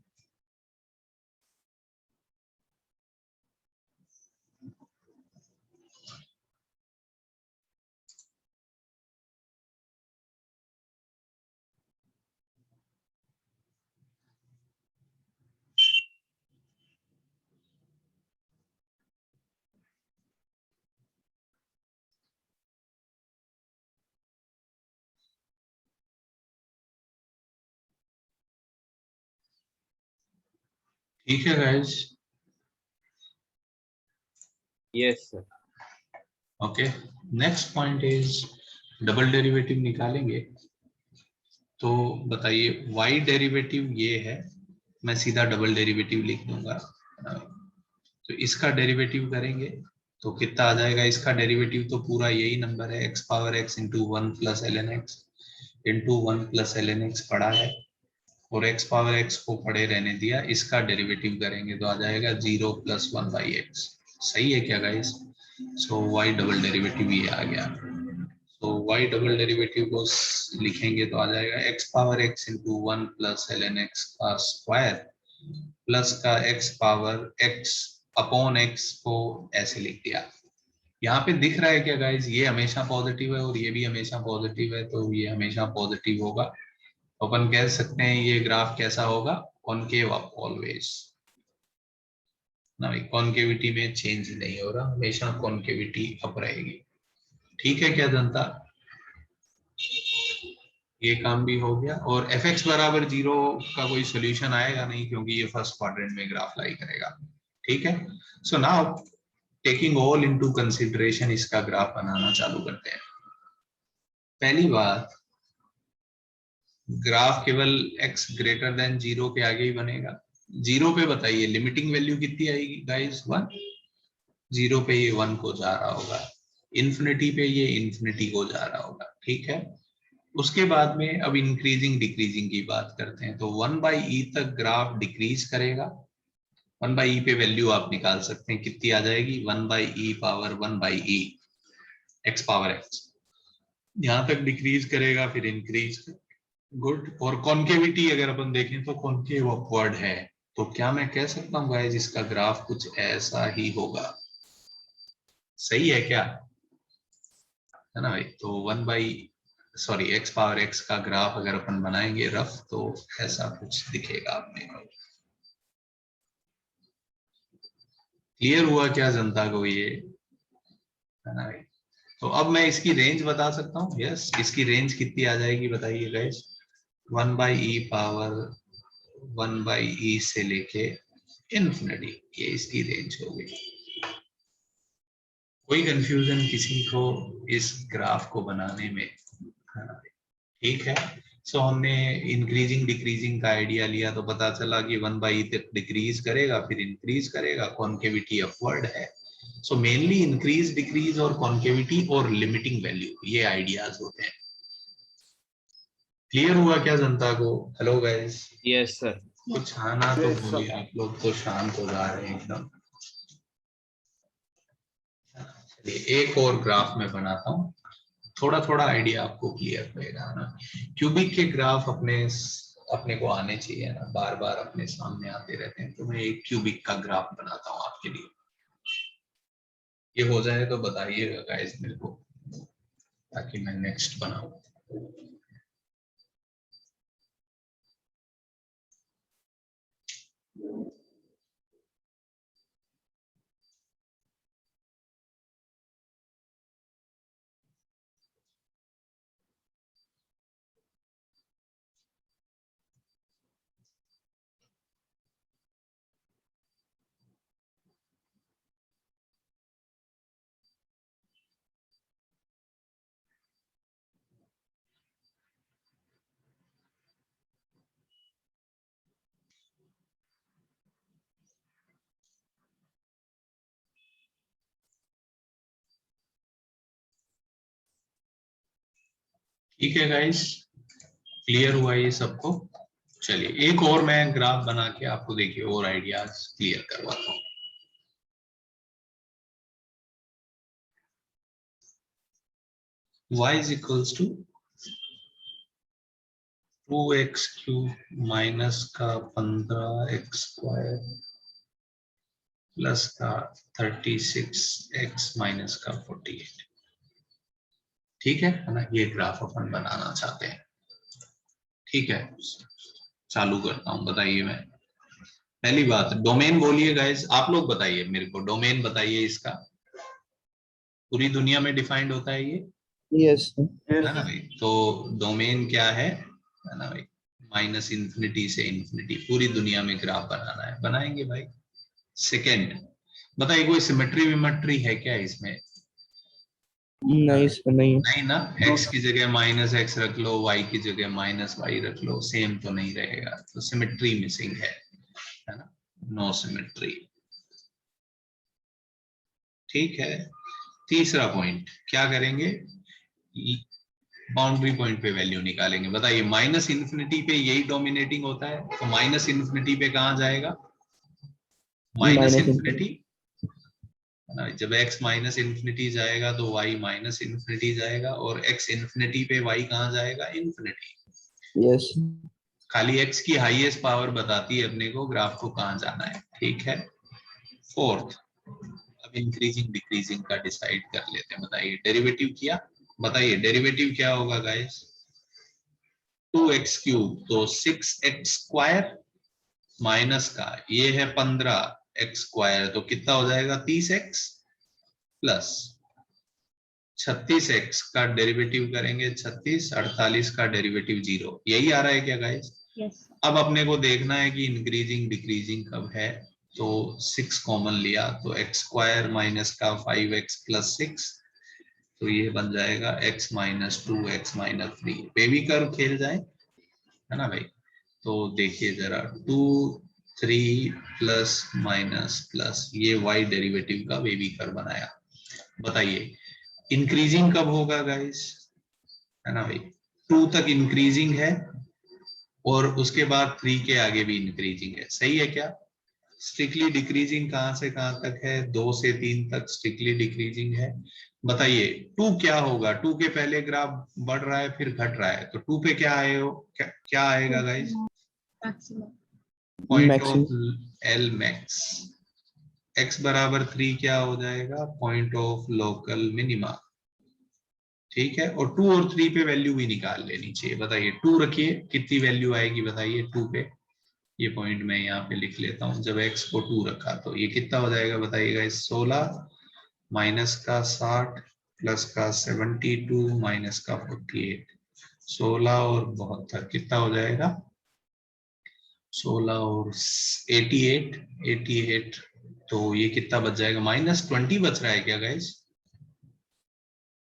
[SPEAKER 1] ठीक है guys,
[SPEAKER 2] Yes, sir.
[SPEAKER 1] Okay. Next point is double derivative निकालेंगे। तो बताइए y डेरिवेटिव ये है, मैं सीधा डबल डेरिवेटिव लिख दूंगा। तो इसका डेरिवेटिव करेंगे तो कितना आ जाएगा, इसका डेरिवेटिव तो पूरा यही नंबर है, x power x into 1 plus ln x into 1 plus ln x पड़ा है, और x पावर x को पड़े रहने दिया। इसका डेरिवेटिव करेंगे तो आ जाएगा 0 प्लस 1/x। सही है क्या गाइस। सो y डबल डेरिवेटिव ये आ गया। तो y डबल डेरिवेटिव को लिखेंगे तो आ जाएगा x power x into 1 plus ln x का स्क्वायर प्लस का x power x upon x को ऐसे लिख दिया। यहाँ पे दिख रहा है क्या गाइज, ये हमेशा पॉजिटिव है और ये भी हमेशा पॉजिटिव है, तो ये हमेशा पॉजिटिव होगा। अपन कह सकते हैं ये ग्राफ कैसा होगा, कॉनकेव अप ऑलवेज ना, कॉनकेविटी में चेंज नहीं हो रहा, हमेशा कॉनकेविटी अप रहेगी। ठीक है क्या जनता, ये काम भी हो गया। और fx बराबर 0 का कोई सोल्यूशन आएगा नहीं, क्योंकि ये फर्स्ट क्वाड्रेंट में ग्राफ लाई करेगा। ठीक है, so now taking all into consideration इसका ग्राफ बनाना चालू करते हैं। पहली बात, ग्राफ केवल x ग्रेटर देन 0 के आगे ही बनेगा। 0 पे बताइए लिमिटिंग वैल्यू कितनी आएगी गाइस, 1। 0 पे ये 1 को जा रहा होगा, इन्फिनिटी पे ये इन्फिनिटी को जा रहा होगा। ठीक है, उसके बाद में अब इंक्रीजिंग डिक्रीजिंग की बात करते हैं, तो 1/e तक ग्राफ डिक्रीज करेगा। 1/e पे वैल्यू आप निकाल सकते हैं, कितनी आ जाएगी, 1/e power 1/e x power x, यहां तक डिक्रीज करेगा फिर इंक्रीज। गुड। और कॉन्केविटी अगर अपन देखें तो कॉन्केव अपवर्ड है, तो क्या मैं कह सकता हूँ गाइस इसका ग्राफ कुछ ऐसा ही होगा, सही है क्या, है ना भाई। तो 1/, x पावर x का ग्राफ अगर अपन बनाएंगे रफ, तो ऐसा कुछ दिखेगा अपने को। क्लियर हुआ क्या जनता को ये, है ना भाई। तो अब मैं इसकी रेंज बता सकता हूँ, यस, इसकी रेंज कितनी आ जाएगी बताइए गाइस, 1/e पावर 1/e से लेके इन्फिनिटी, ये इसकी रेंज होगी। कोई कंफ्यूजन किसी को इस ग्राफ को बनाने में, है ना। ठीक है, सो हमने इंक्रीजिंग डिक्रीजिंग का आइडिया लिया, तो पता चला कि 1/e तक डिक्रीज करेगा फिर इंक्रीज करेगा, कॉन्केविटी अपवर्ड है। सो मेनली इंक्रीज डिक्रीज और कॉन्केविटी और लिमिटिंग वैल्यू, ये आइडियाज होते हैं। क्लियर हुआ क्या जनता को, हेलो गाइस।
[SPEAKER 2] Yes, sir.
[SPEAKER 1] कुछ आना तो
[SPEAKER 5] Yes, sir.
[SPEAKER 1] बोलिए, आप लोग तो शांत हो जा रहे हैं एकदम। चलिए एक और ग्राफ में बनाता हूँ, थोड़ा थोड़ा आइडिया आपको क्लियर रहेगा ना। क्यूबिक के ग्राफ अपने को आने चाहिए ना, बार बार अपने सामने आते रहते हैं, तो मैं एक क्यूबिक का ग्राफ बनाता हूँ आपके लिए। ये हो जाए तो बताइएगा गाइस मेरे को, ताकि मैं नेक्स्ट बनाऊं। ठीक है गाइस, क्लियर हुआ ये सबको। चलिए एक और मैं ग्राफ बना के आपको देखिए और आइडियाज क्लियर करवाता हूँ। y is equals to 2x cube minus का 15x स्क्वायर प्लस का 36x माइनस का 48। ठीक है ना, ये ग्राफ अपन बनाना चाहते हैं। ठीक है, चालू करता हूं, बताइए। मैं पहली बात डोमेन बोलिए गाइस, आप लोग बताइए मेरे को, डोमेन बताइए इसका, पूरी दुनिया में डिफाइंड होता है ये,
[SPEAKER 6] यस
[SPEAKER 1] है
[SPEAKER 5] Yes.
[SPEAKER 1] ना भाई। तो डोमेन क्या है ना भाई, माइनस इन्फिनिटी से इन्फिनिटी, पूरी दुनिया में ग्राफ बनाना है, बनाएंगे भाई। सेकेंड बताइए, कोई सिमेट्री विमेट्री है क्या इसमें,
[SPEAKER 6] नहीं सर नहीं
[SPEAKER 1] नहीं ना। x की जगह -x रख लो, y की जगह -y रख लो, सेम तो नहीं रहेगा, तो सिमेट्री मिसिंग है ना, नो सिमेट्री। ठीक है, तीसरा पॉइंट क्या करेंगे, बाउंड्री पॉइंट पे वैल्यू निकालेंगे। बताइए माइनस इन्फिनिटी पे यही डोमिनेटिंग होता है, तो माइनस इन्फिनिटी पे कहाँ जाएगा, माइनस इन्फिनिटी, जब x माइनस इन्फिनिटी जाएगा तो y माइनस इन्फिनिटी जाएगा, और x इन्फिनिटी पे y कहाँ जाएगा, इन्फिनिटी।
[SPEAKER 6] यस
[SPEAKER 1] खाली x की हाईएस्ट पावर बताती है अपने को ग्राफ को कहाँ जाना है, ठीक है। फोर्थ, अब इंक्रीजिंग डिक्रीजिंग का डिसाइड कर लेते हैं। बताइए डेरिवेटिव किया, बताइए डेरिवेटिव क्या होगा गाइस? 2x क्यूब, तो 6x स्क्वायर माइनस का ये है 15x स्क्वायर, तो कितना हो जाएगा 30x प्लस 36x का डेरिवेटिव करेंगे 36, 48 का डेरिवेटिव 0। यही आ रहा है क्या गाइस?
[SPEAKER 3] यस।
[SPEAKER 1] अब अपने को देखना है कि इंक्रीजिंग डिक्रीजिंग कब है, तो 6 कॉमन लिया तो x स्क्वायर माइनस का 5x प्लस 6, तो ये बन जाएगा x minus 2 x minus 3। Baby curve खेल जाए, है ना भाई। तो देखिए जरा 2 3 प्लस माइनस प्लस, ये y डेरिवेटिव का बेबी कर्व बनाया। बताइए इंक्रीजिंग कब होगा गाइस, है ना भाई। 2 तक इंक्रीजिंग है और उसके बाद 3 के आगे भी इंक्रीजिंग है, सही है क्या? स्ट्रिक्टली डिक्रीजिंग कहां से कहां तक है? 2 से 3 तक स्ट्रिक्टली डिक्रीजिंग है। बताइए 2 क्या होगा? 2 के पहले ग्राफ बढ़ रहा है फिर घट रहा है, तो 2 पे क्या आएगा? क्या आएगा guys?
[SPEAKER 3] Maximum.
[SPEAKER 1] Point of
[SPEAKER 6] maximum.
[SPEAKER 1] L max. x बराबर 3 क्या हो जाएगा? पॉइंट ऑफ लोकल मिनिमा, ठीक है। और 2 और 3 पे वैल्यू भी निकाल लेनी चाहिए। बताइए 2 रखिए, कितनी वैल्यू आएगी बताइए 2 पे? ये पॉइंट मैं यहाँ पे लिख लेता हूँ। जब x को 2 रखा तो ये कितना हो जाएगा बताइएगा? 16 माइनस का 60 प्लस का 72 माइनस का 48, 16 और 72 कितना हो जाएगा? 16 और 88, 88, तो ये कितना बच जाएगा? -20 बच रहा है क्या गाइस,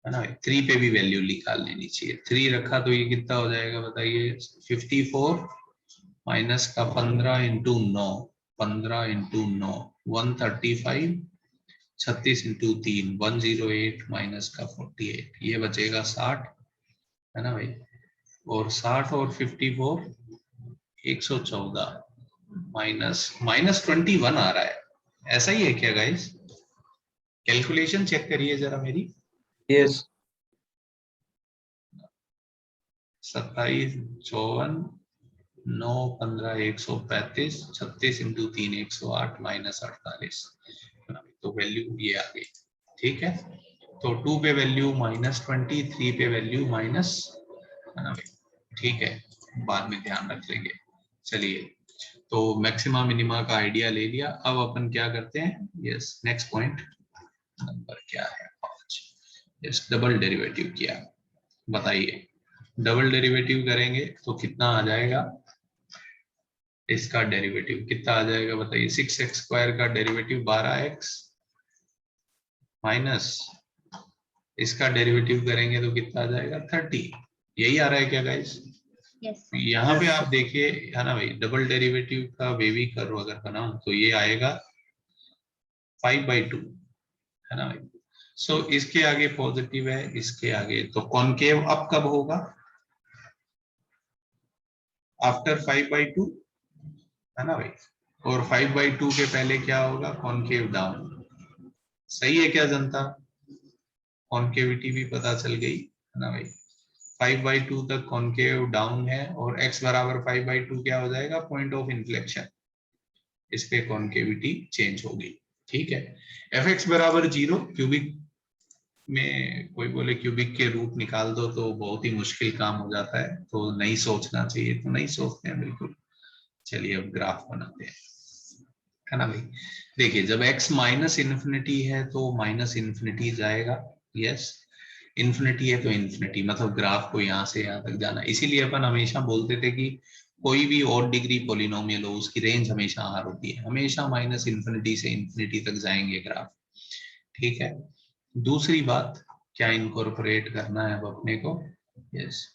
[SPEAKER 1] है ना। 3 पे भी वैल्यू निकाल लेनी चाहिए। 3 रखा तो ये कितना हो जाएगा बताइए? 54 माइनस का 15 इंटू 9, 15 इंटू 9 135, 36 इंटू 3 108 माइनस का 48, ये बचेगा 60, है ना भाई। और 60 और 54 114 माइनस 21 आ रहा है, ऐसा ही है क्या गाइस? कैलकुलेशन चेक करिए जरा मेरी।
[SPEAKER 6] यस।
[SPEAKER 1] 27 54 9 15 135, 36 इंटू 3 108 माइनस 48, तो वैल्यू ये आ गई, ठीक है। तो 2 पे वैल्यू -20, 3 पे वैल्यू माइनस, है ना भाई, ठीक है, बाद में ध्यान रख लेंगे। चलिए तो मैक्सिमा मिनिमा का आइडिया ले लिया। अब अपन क्या करते हैं? यस, नेक्स्ट पॉइंट नंबर क्या है? 5। यस, डबल डेरिवेटिव किया। बताइए डबल डेरिवेटिव करेंगे तो कितना आ जाएगा? इसका डेरिवेटिव कितना आ जाएगा बताइए? 6x स्क्वायर का डेरिवेटिव 12x माइनस इसका डेरिवेटिव करेंगे तो कितना आ जाएगा? 30। यही आ रहा है क्या गाइस?
[SPEAKER 3] यस।
[SPEAKER 1] यहाँ पे आप देखिए, है ना भाई, डबल डेरिवेटिव का वेवी कर्व अगर बनाऊं तो ये आएगा 5/2, है ना भाई। सो इसके आगे पॉजिटिव है, इसके आगे, तो कॉनकेव अब कब होगा? आफ्टर 5/2, है ना भाई। और 5/2 के पहले क्या होगा? Concave down. सही है क्या जनता? कॉनकेविटी भी पता चल गई, है ना भाई। 5/2 तक कॉनकेव डाउन है और x बराबर 5/2 क्या हो जाएगा? पॉइंट ऑफ इन्फ्लेक्शन, इस पे कॉनकेविटी चेंज होगी, ठीक है। fx बराबर 0, क्यूबिक में कोई बोले क्यूबिक के रूट निकाल दो तो बहुत ही मुश्किल काम हो जाता है, तो नहीं सोचना चाहिए, तो नहीं सोचते हैं बिल्कुल। चलिए अब ग्राफ बनाते हैं, है ना भाई। देखिए जब x माइनस इन्फिनिटी है तो माइनस इन्फिनिटी जाएगा, यस। इन्फिनिटी है तो इन्फिनिटी, मतलब ग्राफ को यहाँ से यहाँ तक जाना। इसीलिए अपन हमेशा बोलते थे कि कोई भी और डिग्री पॉलिनोमियल हो उसकी रेंज हमेशा आर होती है, हमेशा माइनस इन्फिनिटी से इन्फिनिटी तक जाएंगे ग्राफ, ठीक है। दूसरी बात क्या इनकॉर्पोरेट करना है अब अपने को? यस,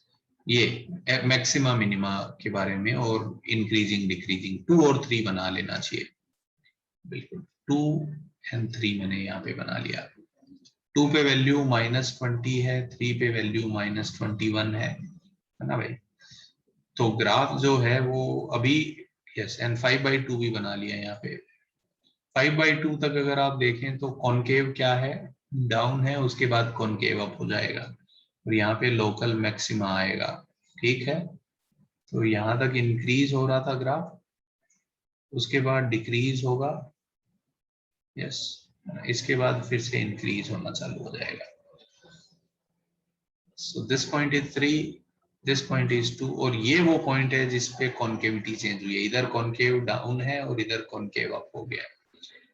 [SPEAKER 1] ये मैक्सिमा मिनिमा के बारे में और इंक्रीजिंग डिक्रीजिंग 2 और 3 बना लेना चाहिए, बिल्कुल 2 और 3 मैंने यहाँ पे बना लिया। 2 पे वैल्यू -20 है, 3 पे वैल्यू -21 है ना भाई। तो ग्राफ जो है वो अभी, यस, एंड 5/2 भी बना लिया यहाँ पे। 5/2 तक अगर आप देखें तो कॉनकेव क्या है? डाउन है, उसके बाद कॉनकेव अप हो जाएगा और यहाँ पे लोकल मैक्सिमा आएगा, ठीक है। तो यहाँ तक इंक्रीज हो रहा था ग्राफ, उसके बाद डिक्रीज होगा, यस, इसके बाद फिर से इंक्रीज होना चालू हो जाएगा। So this point is 3, this point is 2, और ये वो पॉइंट है जिसपे कॉन्केविटी चेंज हुई है। इधर कॉन्केव डाउन है और इधर कॉन्केव अप हो गया है।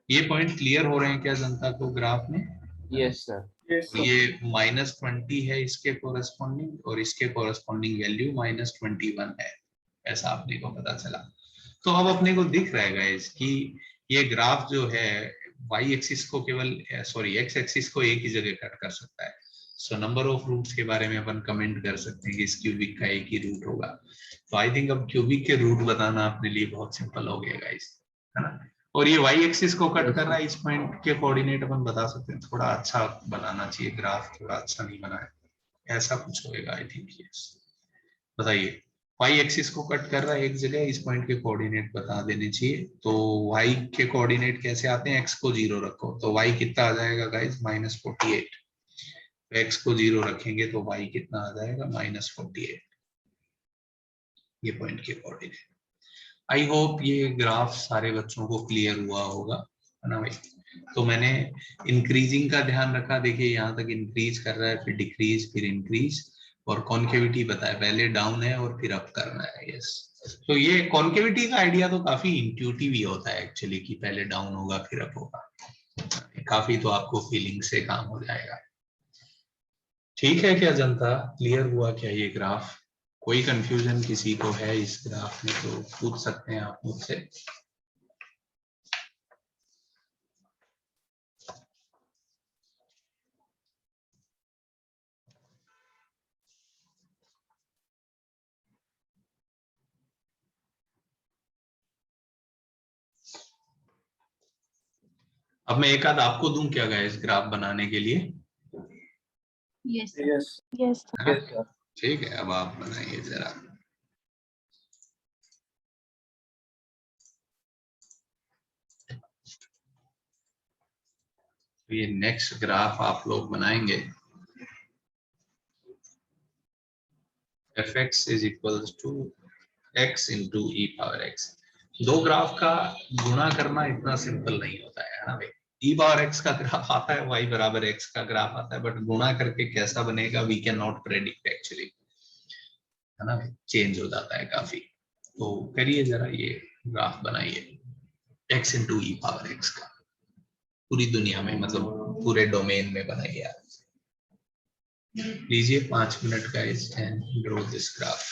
[SPEAKER 1] ये पॉइंट क्लियर हो रहे हैं क्या जनता को ग्राफ में?
[SPEAKER 2] Yes, sir.
[SPEAKER 5] Yes, sir.
[SPEAKER 1] ये -20 है इसके कोरस्पॉन्डिंग, और इसके कोरस्पॉन्डिंग वैल्यू -21 है, ऐसा अपने को पता चला। तो अब अपने को दिख रहा है गाइस कि ये ग्राफ जो है y एक्सिस को केवल x एक्सिस को एक ही जगह कट कर सकता है। सो नंबर ऑफ रूट्स के बारे में अपन कमेंट कर सकते हैं कि इस क्यूबिक का एक ही रूट होगा। तो आई थिंक अब क्यूबिक के रूट बताना अपने लिए बहुत सिंपल हो गया गाइस, है ना। और ये y एक्सिस को कट कर रहा है, इस पॉइंट के कोऑर्डिनेट अपन बता सकते हैं। थोड़ा अच्छा बनाना चाहिए ग्राफ, थोड़ा अच्छा नहीं बना है, ऐसा कुछ होएगा आई थिंक। यस, बताइए। y एक्सिस को कट कर रहा है एक जगह, इस पॉइंट के कोऑर्डिनेट बता देने चाहिए। तो y के कोऑर्डिनेट कैसे आते हैं? x को 0 रखो तो y कितना आ जाएगा गाइस? -48। x को 0 रखेंगे तो y कितना आ जाएगा? -48। ये पॉइंट के कोऑर्डिनेट। आई होप ये ग्राफ सारे बच्चों को क्लियर हुआ होगा, है ना भाई। तो मैंने इंक्रीजिंग का ध्यान रखा, देखिए यहाँ तक इंक्रीज कर रहा है, फिर डिक्रीज, फिर इंक्रीज, और कॉन्केविटी बताया पहले डाउन है और फिर अप करना है। यस, तो ये कॉन्केविटी का आइडिया तो काफी इंट्यूटिव ही होता है एक्चुअली, कि पहले डाउन होगा फिर अप होगा। काफी तो आपको फीलिंग से काम हो जाएगा। ठीक है क्या जनता, क्लियर हुआ क्या ये ग्राफ? कोई कंफ्यूजन किसी को है इस ग्राफ में तो पूछ सकते हैं आप मुझसे। अब मैं एक आध आपको दूं क्या गाइस ग्राफ बनाने के लिए?
[SPEAKER 3] Yes
[SPEAKER 5] Yes.
[SPEAKER 4] Yes, sir.
[SPEAKER 1] है ना? ठीक है, अब आप बनाइए जरा। तो ये नेक्स्ट ग्राफ आप लोग बनाएंगे, fx is equals to x into E power x। दो ग्राफ का गुणा करना इतना सिंपल नहीं होता है ना भाई। ई पावर x का ग्राफ आता है, y बराबर x का ग्राफ आता है, बट गुणा करके कैसा बनेगा we can not predict actually, है ना भाई, चेंज हो जाता है काफी। तो करिए जरा, ये ग्राफ बनाइए x इंटू ई पावर x का, पूरी दुनिया में, मतलब पूरे डोमेन में बनाइए आप। लीजिए 5 मिनट का इस एंड ड्रॉ दिस ग्राफ।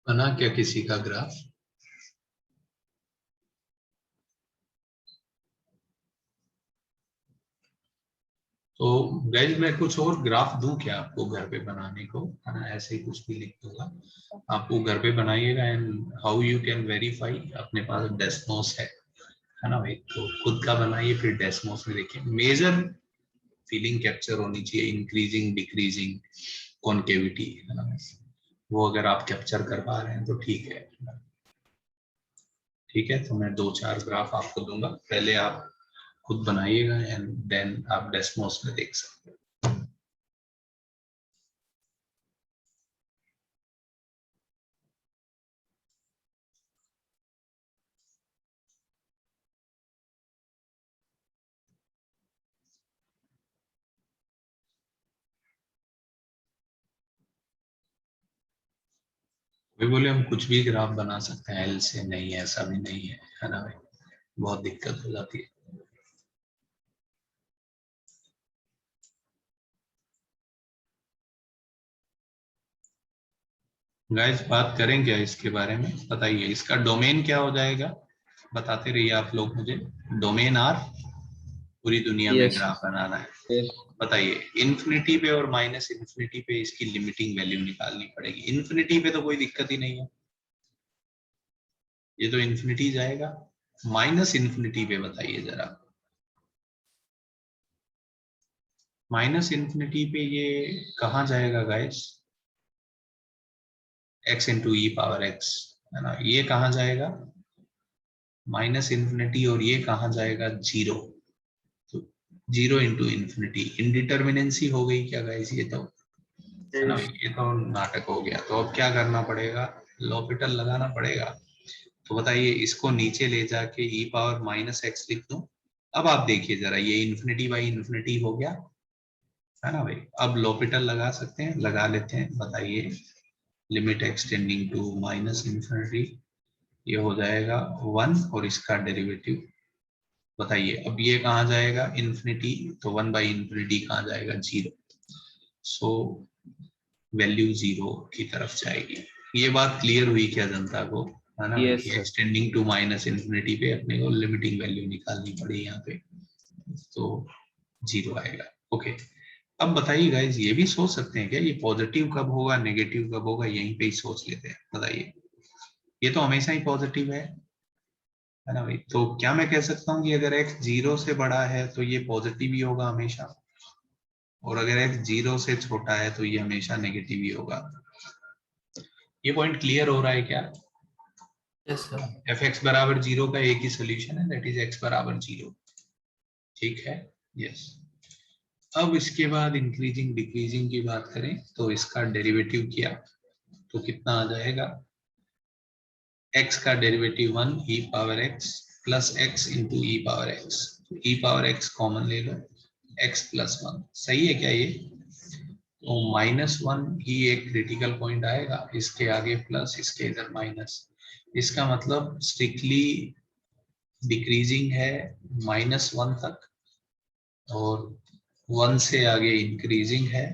[SPEAKER 1] बना क्या किसी का ग्राफ? तो गाइस मैं कुछ और ग्राफ दूं क्या आपको घर पे बनाने को, है ना? ऐसे ही कुछ भी लिख दूंगा, आप वो घर पे बनाइएगा and how you can verify. अपने पास डेस्मोस है ना भाई, तो खुद का बनाइए फिर डेस्मोस में देखिए। मेजर फीलिंग कैप्चर होनी चाहिए, इंक्रीजिंग डिक्रीजिंग कॉन्केविटी, है ना? वो अगर आप कैप्चर कर पा रहे हैं तो ठीक है। ठीक है, तो मैं 2-4 ग्राफ आपको दूंगा, पहले आप खुद बनाइएगा एंड देन आप डेस्मोस में देख सकते हैं। वे बोले हम कुछ भी ग्राफ बना सकते हैं एल से, नहीं है ऐसा भी नहीं है ना भाई, बहुत दिक्कत हो जाती है। गाइस बात करें क्या इसके बारे में, बताइए इसका डोमेन क्या हो जाएगा, बताते रहिए आप लोग मुझे। डोमेन आर पूरी दुनिया में
[SPEAKER 6] Yes.
[SPEAKER 1] ग्राफ बनाना है,
[SPEAKER 2] Yes.
[SPEAKER 1] बताइए। इन्फिनिटी पे और माइनस इन्फिनिटी पे इसकी लिमिटिंग वैल्यू निकालनी पड़ेगी। इन्फिनिटी पे तो कोई दिक्कत ही नहीं है, ये तो इन्फिनिटी जाएगा। माइनस इन्फिनिटी पे बताइए जरा, माइनस इन्फिनिटी पे ये कहाँ जाएगा गाइस? x इंटू ई पावर x, है ना? ये कहाँ जाएगा? माइनस इन्फिनिटी, और ये कहाँ जाएगा? 0। तो 0 इंटू इन्फिनिटी, इनडिटर्मिनेंसी हो गई क्या गाइस? ये तो है ना, ये तो नाटक हो गया। तो अब क्या करना पड़ेगा? लॉपिटल लगाना पड़ेगा। तो बताइए इसको नीचे ले जाके ई पावर माइनस एक्स लिख दूं। अब आप देखिए जरा, ये इन्फिनिटी बाई इन्फिनिटी हो गया, है ना भाई? अब लॉपिटल लगा सकते हैं, लगा लेते हैं, बताइए। Limit extending to minus infinity, ये हो जाएगा 1 और इसका डेरिवेटिव बताइए। अब ये कहाँ जाएगा? इन्फिनिटी, तो 1 बाई इन्फिनिटी कहाँ जाएगा? 0। सो वैल्यू 0 की तरफ जाएगी। ये बात क्लियर हुई क्या जनता को, है ना?
[SPEAKER 2] Yes, sir.
[SPEAKER 1] Extending to minus infinity पे अपने को लिमिटिंग वैल्यू निकालनी पड़ी यहाँ पे, तो 0 आएगा। ओके, अब बताइए गाइज, ये भी सोच सकते हैं क्या ये पॉजिटिव कब होगा नेगेटिव कब होगा? यहीं पे ही सोच लेते हैं, बताइए। ये तो हमेशा ही पॉजिटिव है ना भाई? तो क्या मैं कह सकता हूँ कि अगर x 0 से बड़ा है तो ये पॉजिटिव ही होगा हमेशा, और अगर x 0 से छोटा है तो ये हमेशा नेगेटिव ही होगा। ये पॉइंट क्लियर हो रहा है क्या?
[SPEAKER 6] Yes, sir.
[SPEAKER 1] fx बराबर 0 का एक ही सोल्यूशन है, दैट इज x बराबर 0। ठीक है, यस। अब इसके बाद इंक्रीजिंग डिक्रीजिंग की बात करें तो इसका डेरिवेटिव किया तो कितना आ जाएगा? x का derivative 1 e power x plus x into ई power x। E power x common ले लो, x प्लस 1, सही है क्या ये? तो -1 ही एक क्रिटिकल पॉइंट आएगा, इसके आगे प्लस, इसके इधर माइनस। इसका मतलब स्ट्रिक्टली डिक्रीजिंग है -1 तक, और 1 से आगे इंक्रीजिंग है।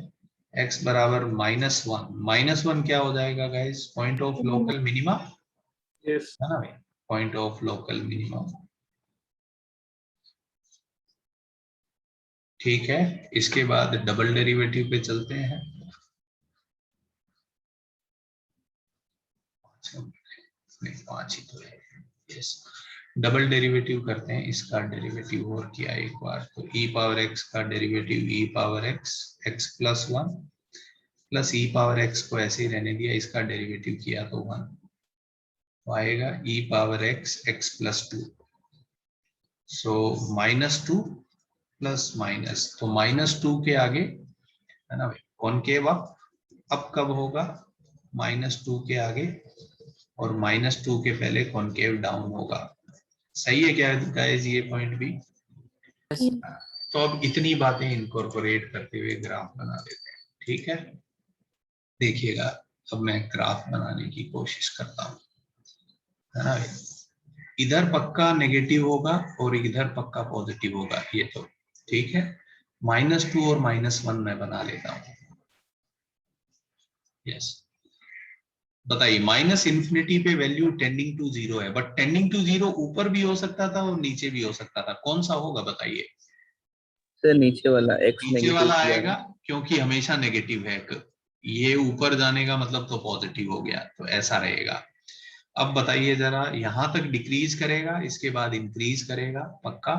[SPEAKER 1] x बराबर -1, -1 क्या हो जाएगा guys? Point of local minima,
[SPEAKER 5] yes
[SPEAKER 1] है ना भाई? Point of local minimum. ठीक है, इसके बाद डबल डेरिवेटिव पे चलते हैं। नहीं, 5 ही तो है। यस, डबल डेरिवेटिव करते हैं, इसका डेरिवेटिव और किया एक बार, तो e पावर x का derivative e power x x plus 1 plus e power x को ऐसे ही रहने दिया, इसका डेरिवेटिव किया तो 1, तो आएगा e power x x plus 2। सो -2 प्लस माइनस, तो -2 के आगे, है ना भाई, कॉनकेव अप कब होगा? -2 के आगे, और -2 के पहले कॉनकेव डाउन होगा। सही है क्या गाइस ये पॉइंट भी? तो अब इतनी बातें इनकॉर्पोरेट करते हुए ग्राफ बना देते हैं, ठीक है? देखिएगा, अब मैं ग्राफ बनाने की कोशिश करता हूँ, है ना भाई? इधर पक्का नेगेटिव होगा और इधर पक्का पॉजिटिव होगा, ये तो ठीक है। -2 और -1 मैं बना लेता हूँ। यस, बताइए माइनस इन्फिनिटी पे वैल्यू टेंडिंग टू जीरो है, बट टेंडिंग टू जीरो ऊपर भी हो सकता था और नीचे भी हो सकता था, कौन सा होगा बताइए?
[SPEAKER 2] सर नीचे वाला एक्स
[SPEAKER 1] नीचे
[SPEAKER 2] नेगेटिव
[SPEAKER 1] वाला
[SPEAKER 2] किया
[SPEAKER 1] आएगा
[SPEAKER 2] है।
[SPEAKER 1] क्योंकि हमेशा नेगेटिव है, ये ऊपर जाने का मतलब तो पॉजिटिव हो गया, तो ऐसा रहेगा। अब बताइए जरा, यहां तक डिक्रीज करेगा, इसके बाद इंक्रीज करेगा पक्का।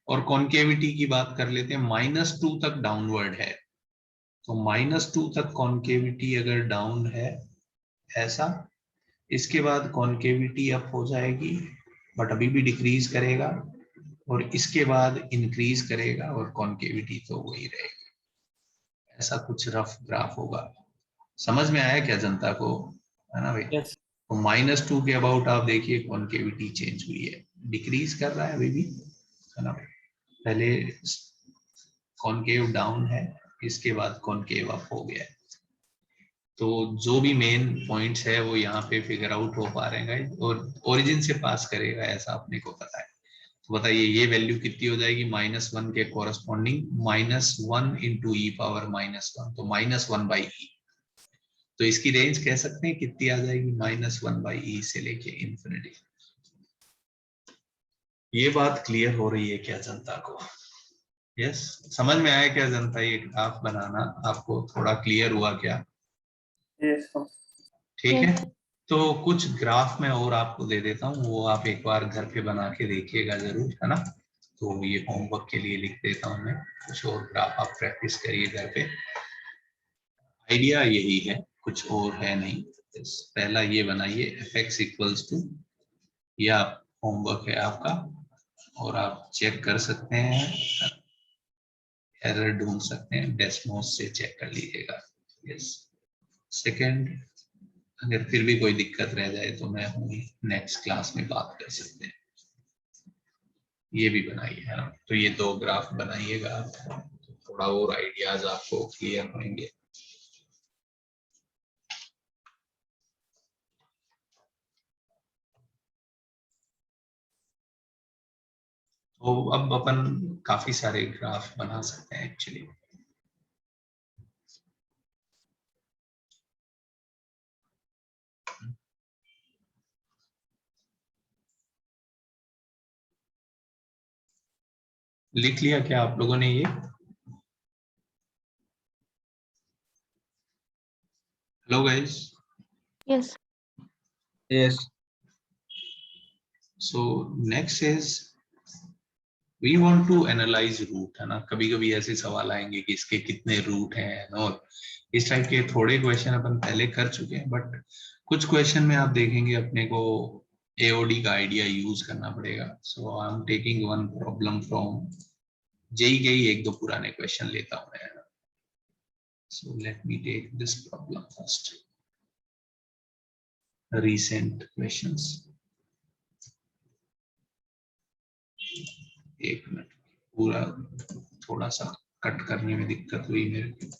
[SPEAKER 1] और कॉन्केविटी की बात कर लेते हैं, -2 तक डाउनवर्ड है, तो -2 तक कॉन्केविटी अगर डाउन है ऐसा, इसके बाद कॉन्केविटी अप हो जाएगी बट अभी भी डिक्रीज करेगा, और इसके बाद इंक्रीज करेगा और कॉन्केविटी तो वही रहेगी। ऐसा कुछ रफ ग्राफ होगा। समझ में आया क्या जनता को? है ना भाई?
[SPEAKER 6] Yes.
[SPEAKER 1] तो -2 के अबाउट आप देखिए कॉन्केविटी चेंज हुई है, डिक्रीज कर रहा है अभी भी, है ना भाई? पहले कॉन्केव डाउन है, इसके बाद कॉन्केव अप हो गया है। तो जो भी मेन पॉइंट्स है वो यहाँ पे फिगर आउट हो पा रहे हैं गाइस, और ओरिजिन से पास करेगा ऐसा अपने को पता है। तो बताइए ये वैल्यू कितनी हो जाएगी? -1 के कोरस्पॉन्डिंग, -1 इंटू ई पावर -1, तो -1/e। तो इसकी रेंज कह सकते हैं कितनी आ जाएगी? -1/e से लेके इंफिनिटी। ये बात क्लियर हो रही है क्या जनता को? यस, समझ में आया क्या जनता? ये ग्राफ बनाना आपको थोड़ा क्लियर हुआ क्या?
[SPEAKER 5] Yes sir.
[SPEAKER 1] ठीक है,
[SPEAKER 4] Yes.
[SPEAKER 1] तो कुछ ग्राफ मैं और आपको दे देता हूँ, वो आप एक बार घर पे बना के देखिएगा जरूर, है ना? तो ये होमवर्क के लिए लिख देता हूँ मैं, कुछ और ग्राफ आप प्रैक्टिस करिए घर पे। आइडिया यही है, कुछ और है नहीं। पहला ये बनाइए f(x = टू), या होमवर्क है आपका, और आप चेक कर सकते हैं, एरर ढूंढ सकते हैं, डेस्मोस से चेक कर लीजिएगा। यस। सेकंड, अगर फिर भी कोई दिक्कत रह जाए तो मैं हूँ, नेक्स्ट क्लास में बात कर सकते हैं। ये भी बनाइए, है ना? तो ये 2 ग्राफ बनाइएगा, तो थोड़ा और आइडियाज आपको क्लियर होंगे। तो अब अपन काफी सारे ग्राफ बना सकते हैं एक्चुअली। लिख लिया क्या आप लोगों ने ये? Hello guys.
[SPEAKER 4] Yes.
[SPEAKER 2] Yes
[SPEAKER 1] so next is we want to analyze root, है ना? कभी कभी ऐसे सवाल आएंगे कि इसके कितने रूट हैं, और इस टाइप के थोड़े क्वेश्चन अपन पहले कर चुके हैं, बट कुछ क्वेश्चन में आप देखेंगे अपने को एओडी का आइडिया यूज करना पड़ेगा। So I am taking one problem from JEE के ही 1-2 पुराने क्वेश्चन लेता हूं मैं। So let me take this problem first, recent questions। एक मिनट, पूरा थोड़ा सा कट करने में दिक्कत हुई मेरे को।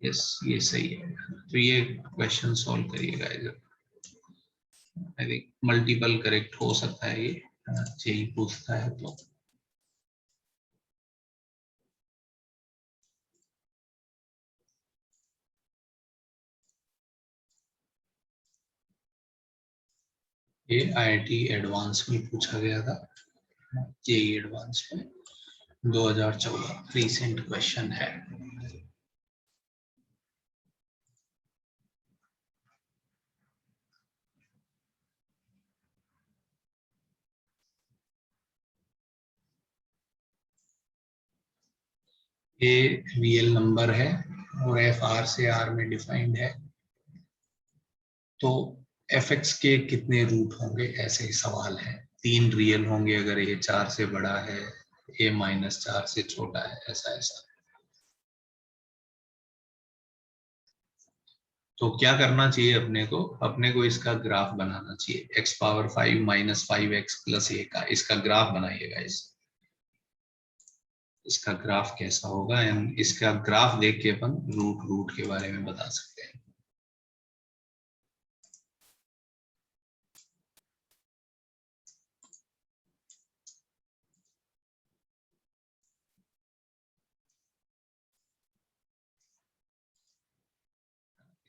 [SPEAKER 1] यस, ये सही है। तो ये क्वेश्चन सॉल्व करिएगा इधर। आई थिंक मल्टीपल करेक्ट हो सकता है, ये जेई पूछता है तो। ये आईआईटी एडवांस में पूछा गया था, जेई एडवांस में 2014 रिसेंट क्वेश्चन है। ये रियल नंबर है और एफ आर से आर में डिफाइंड है, तो एफ एक्स के कितने रूट होंगे, ऐसे ही सवाल है। 3 रियल होंगे अगर ये 4 से बड़ा है, ए -4 से छोटा है, ऐसा ऐसा। तो क्या करना चाहिए अपने को इसका ग्राफ बनाना चाहिए। x⁵ - 5x + a का इसका ग्राफ बनाइएगा। इस इसका ग्राफ कैसा होगा, एंड इसका ग्राफ देख के अपन रूट के बारे में बता सकते हैं।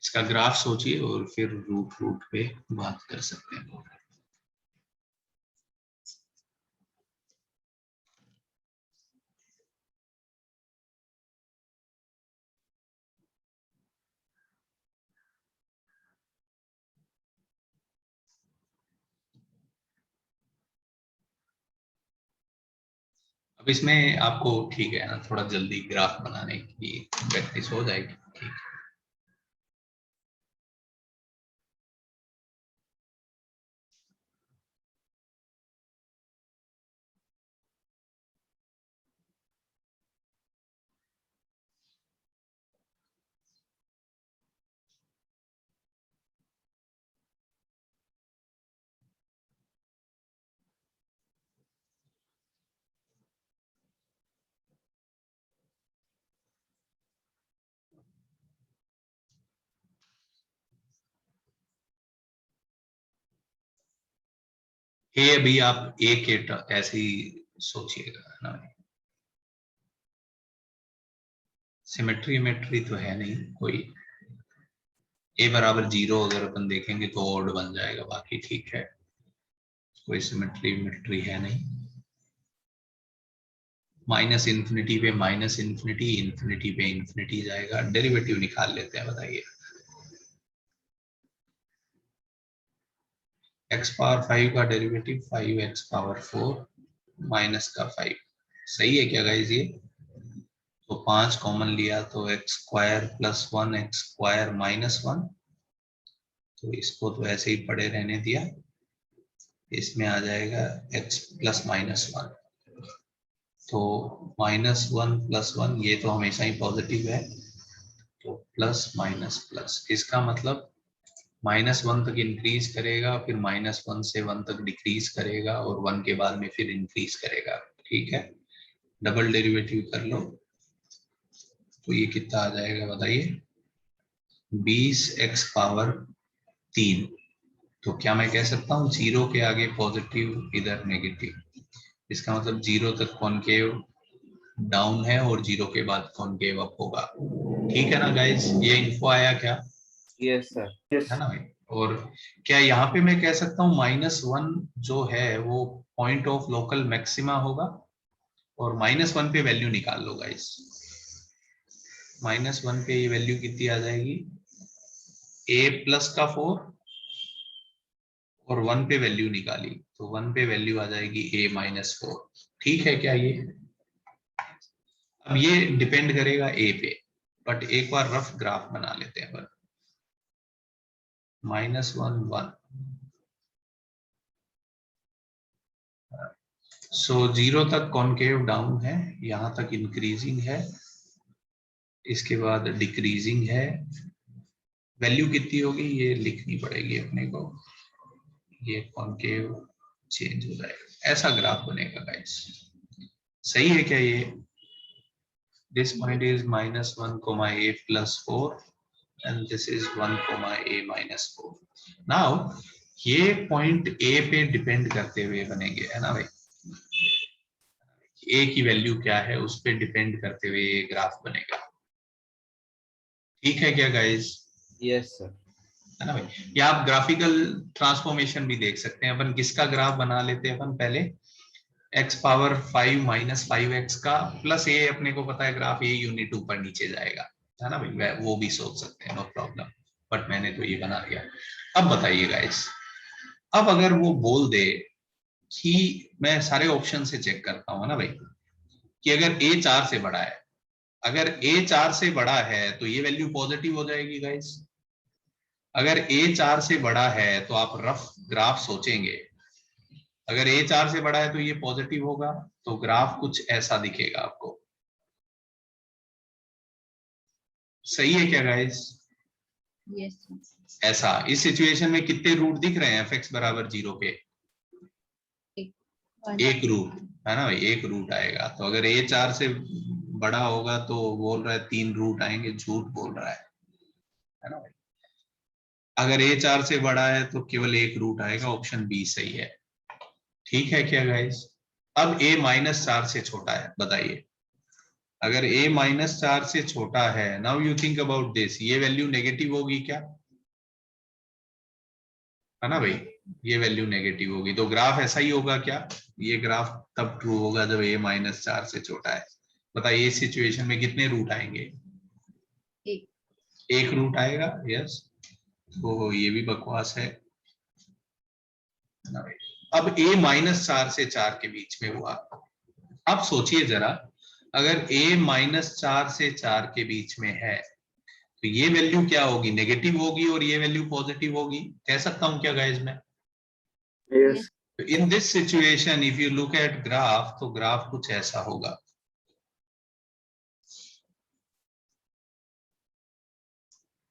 [SPEAKER 1] इसका ग्राफ सोचिए और फिर रूट पे बात कर सकते हैं। अब इसमें आपको ठीक है ना, थोड़ा जल्दी ग्राफ बनाने की प्रैक्टिस हो जाएगी। ठीक है, ये अभी आप ए के ऐसे ही सोचिएगा, है ना। सिमेट्री तो है नहीं कोई। ए बराबर 0 अगर अपन देखेंगे तो ऑड बन जाएगा, बाकी ठीक है, कोई सिमेट्री है नहीं। माइनस इन्फिनिटी पे माइनस इन्फिनिटी, इन्फिनिटी पे इन्फिनिटी जाएगा। डेरिवेटिव निकाल लेते हैं, बताइए। x पावर 5 का डेरिवेटिव 5x पावर 4 माइनस का 5, सही है क्या गाइस? ये तो 5 कॉमन लिया तो x square plus 1 x square minus 1, तो इसको तो ऐसे ही पड़े रहने दिया। इसमें आ जाएगा x प्लस माइनस 1, तो माइनस 1 प्लस 1 ये तो हमेशा ही पॉजिटिव है, तो प्लस माइनस प्लस, इसका मतलब -1 तक इंक्रीज करेगा, फिर -1 से 1 तक डिक्रीज करेगा, और 1 के बाद में फिर इंक्रीज करेगा। ठीक है, डबल डेरिवेटिव कर लो तो ये कितना आ जाएगा बताइए? 20x power 3। तो क्या मैं कह सकता हूँ 0 के आगे पॉजिटिव, इधर नेगेटिव, इसका मतलब 0 तक कॉनकेव डाउन है और 0 के बाद कॉनकेव अप होगा। ठीक है ना गाइस, ये इन्फो आया क्या?
[SPEAKER 2] Yes sir.
[SPEAKER 1] है ना भाई। और क्या यहाँ पे मैं कह सकता हूँ -1 जो है वो पॉइंट ऑफ लोकल मैक्सिमा होगा, और -1 पे वैल्यू निकाल लो गाइस। -1 पे ये वैल्यू कितनी आ जाएगी? a प्लस का 4, और 1 पे वैल्यू निकाली तो 1 पे वैल्यू आ जाएगी a माइनस 4। ठीक है क्या ये? अब ये डिपेंड करेगा a पे, बट एक बार रफ ग्राफ बना लेते हैं। पर -1 1, सो 0 तक कॉनकेव डाउन है, यहां तक इंक्रीजिंग है, इसके बाद डिक्रीजिंग है। वैल्यू कितनी होगी ये लिखनी पड़ेगी अपने को, ये कॉनकेव चेंज हो जाएगा, ऐसा ग्राफ बनेगा गाइस। सही है क्या ये? This point is -1, a plus 4 and this is 1, a minus 4. Now ये पॉइंट a पे डिपेंड करते हुए बनेंगे, है ना भाई। a की वैल्यू क्या है उस पे डिपेंड करते हुए ये ग्राफ बनेगा। ठीक है क्या गाइस?
[SPEAKER 2] Yes sir.
[SPEAKER 1] है ना भाई। या आप ग्राफिकल ट्रांसफॉर्मेशन भी देख सकते हैं। अपन किसका ग्राफ बना लेते हैं? अपन पहले x पावर 5 माइनस 5x का प्लस a, अपने को पता है ग्राफ a यूनिट ऊपर नीचे जाएगा, है ना भाई। वो भी सोच सकते हैं, नो प्रॉब्लम, बट मैंने तो ये बना दिया। अब बताइए गाइस, अब अगर वो बोल दे कि मैं सारे ऑप्शन से चेक करता हूँ ना भाई, कि अगर a 4 से बड़ा है, अगर a 4 से बड़ा है तो ये वैल्यू पॉजिटिव हो जाएगी गाइस। अगर a 4 से बड़ा है तो आप रफ ग्राफ सोचेंगे, अगर a 4 से बड़ा है तो ये पॉजिटिव होगा, तो ग्राफ कुछ ऐसा दिखेगा आपको। सही है क्या गाइस?
[SPEAKER 3] यस।
[SPEAKER 1] ऐसा इस सिचुएशन में कितने रूट दिख रहे हैं fx बराबर 0 पे? एक रूट, है ना भाई, एक रूट आएगा। तो अगर a 4 से बड़ा होगा तो बोल रहा है 3 रूट आएंगे, झूठ बोल रहा है ना भाई। अगर a 4 से बड़ा है तो केवल एक रूट आएगा, ऑप्शन बी सही है। ठीक है क्या गाइस? अब a -4 से छोटा है, बताइए। अगर a -4 से छोटा है, now you think about this, ये वैल्यू नेगेटिव होगी क्या? है ना भाई, ये वैल्यू नेगेटिव होगी, तो ग्राफ ऐसा ही होगा क्या? ये ग्राफ तब ट्रू होगा जब a -4 से छोटा है। बताइए इस सिचुएशन में कितने रूट आएंगे? एक रूट आएगा, यस। तो ये भी बकवास है ना भाई। अब a -4 से 4 के बीच में हुआ। अब सोचिए जरा, अगर a -4 से 4 के बीच में है तो ये वैल्यू क्या होगी? नेगेटिव होगी, और ये वैल्यू पॉजिटिव होगी। कह सकता हूं क्या गाइस मैं?
[SPEAKER 5] Yes
[SPEAKER 1] in this situation if you look at graph, तो ग्राफ कुछ ऐसा होगा।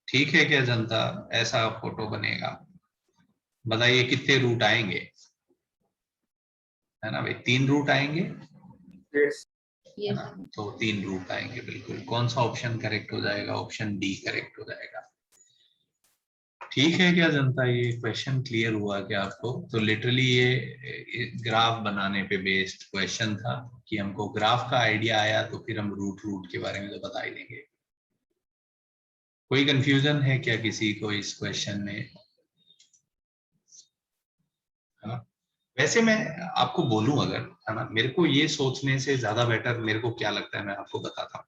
[SPEAKER 1] ठीक है क्या जनता? ऐसा फोटो बनेगा। बताइए कितने रूट आएंगे? है ना भाई, 3 रूट आएंगे,
[SPEAKER 5] यस
[SPEAKER 1] है ना? तो 3 रूट आएंगे, बिल्कुल। कौन सा ऑप्शन करेक्ट हो जाएगा? ऑप्शन डी करेक्ट हो जाएगा। ठीक है क्या जनता? ये क्वेश्चन क्लियर हुआ क्या आपको? तो लिटरली ये ग्राफ बनाने पे बेस्ड क्वेश्चन था कि हमको ग्राफ का आइडिया आया तो फिर हम रूट के बारे में तो बता ही देंगे। कोई कंफ्यूजन है क्या किसी को इस क्वेश्चन में? है ना? वैसे मैं आपको बोलूं अगर, है ना, मेरे को ये सोचने से ज्यादा बेटर मेरे को क्या लगता है मैं आपको बताता हूँ।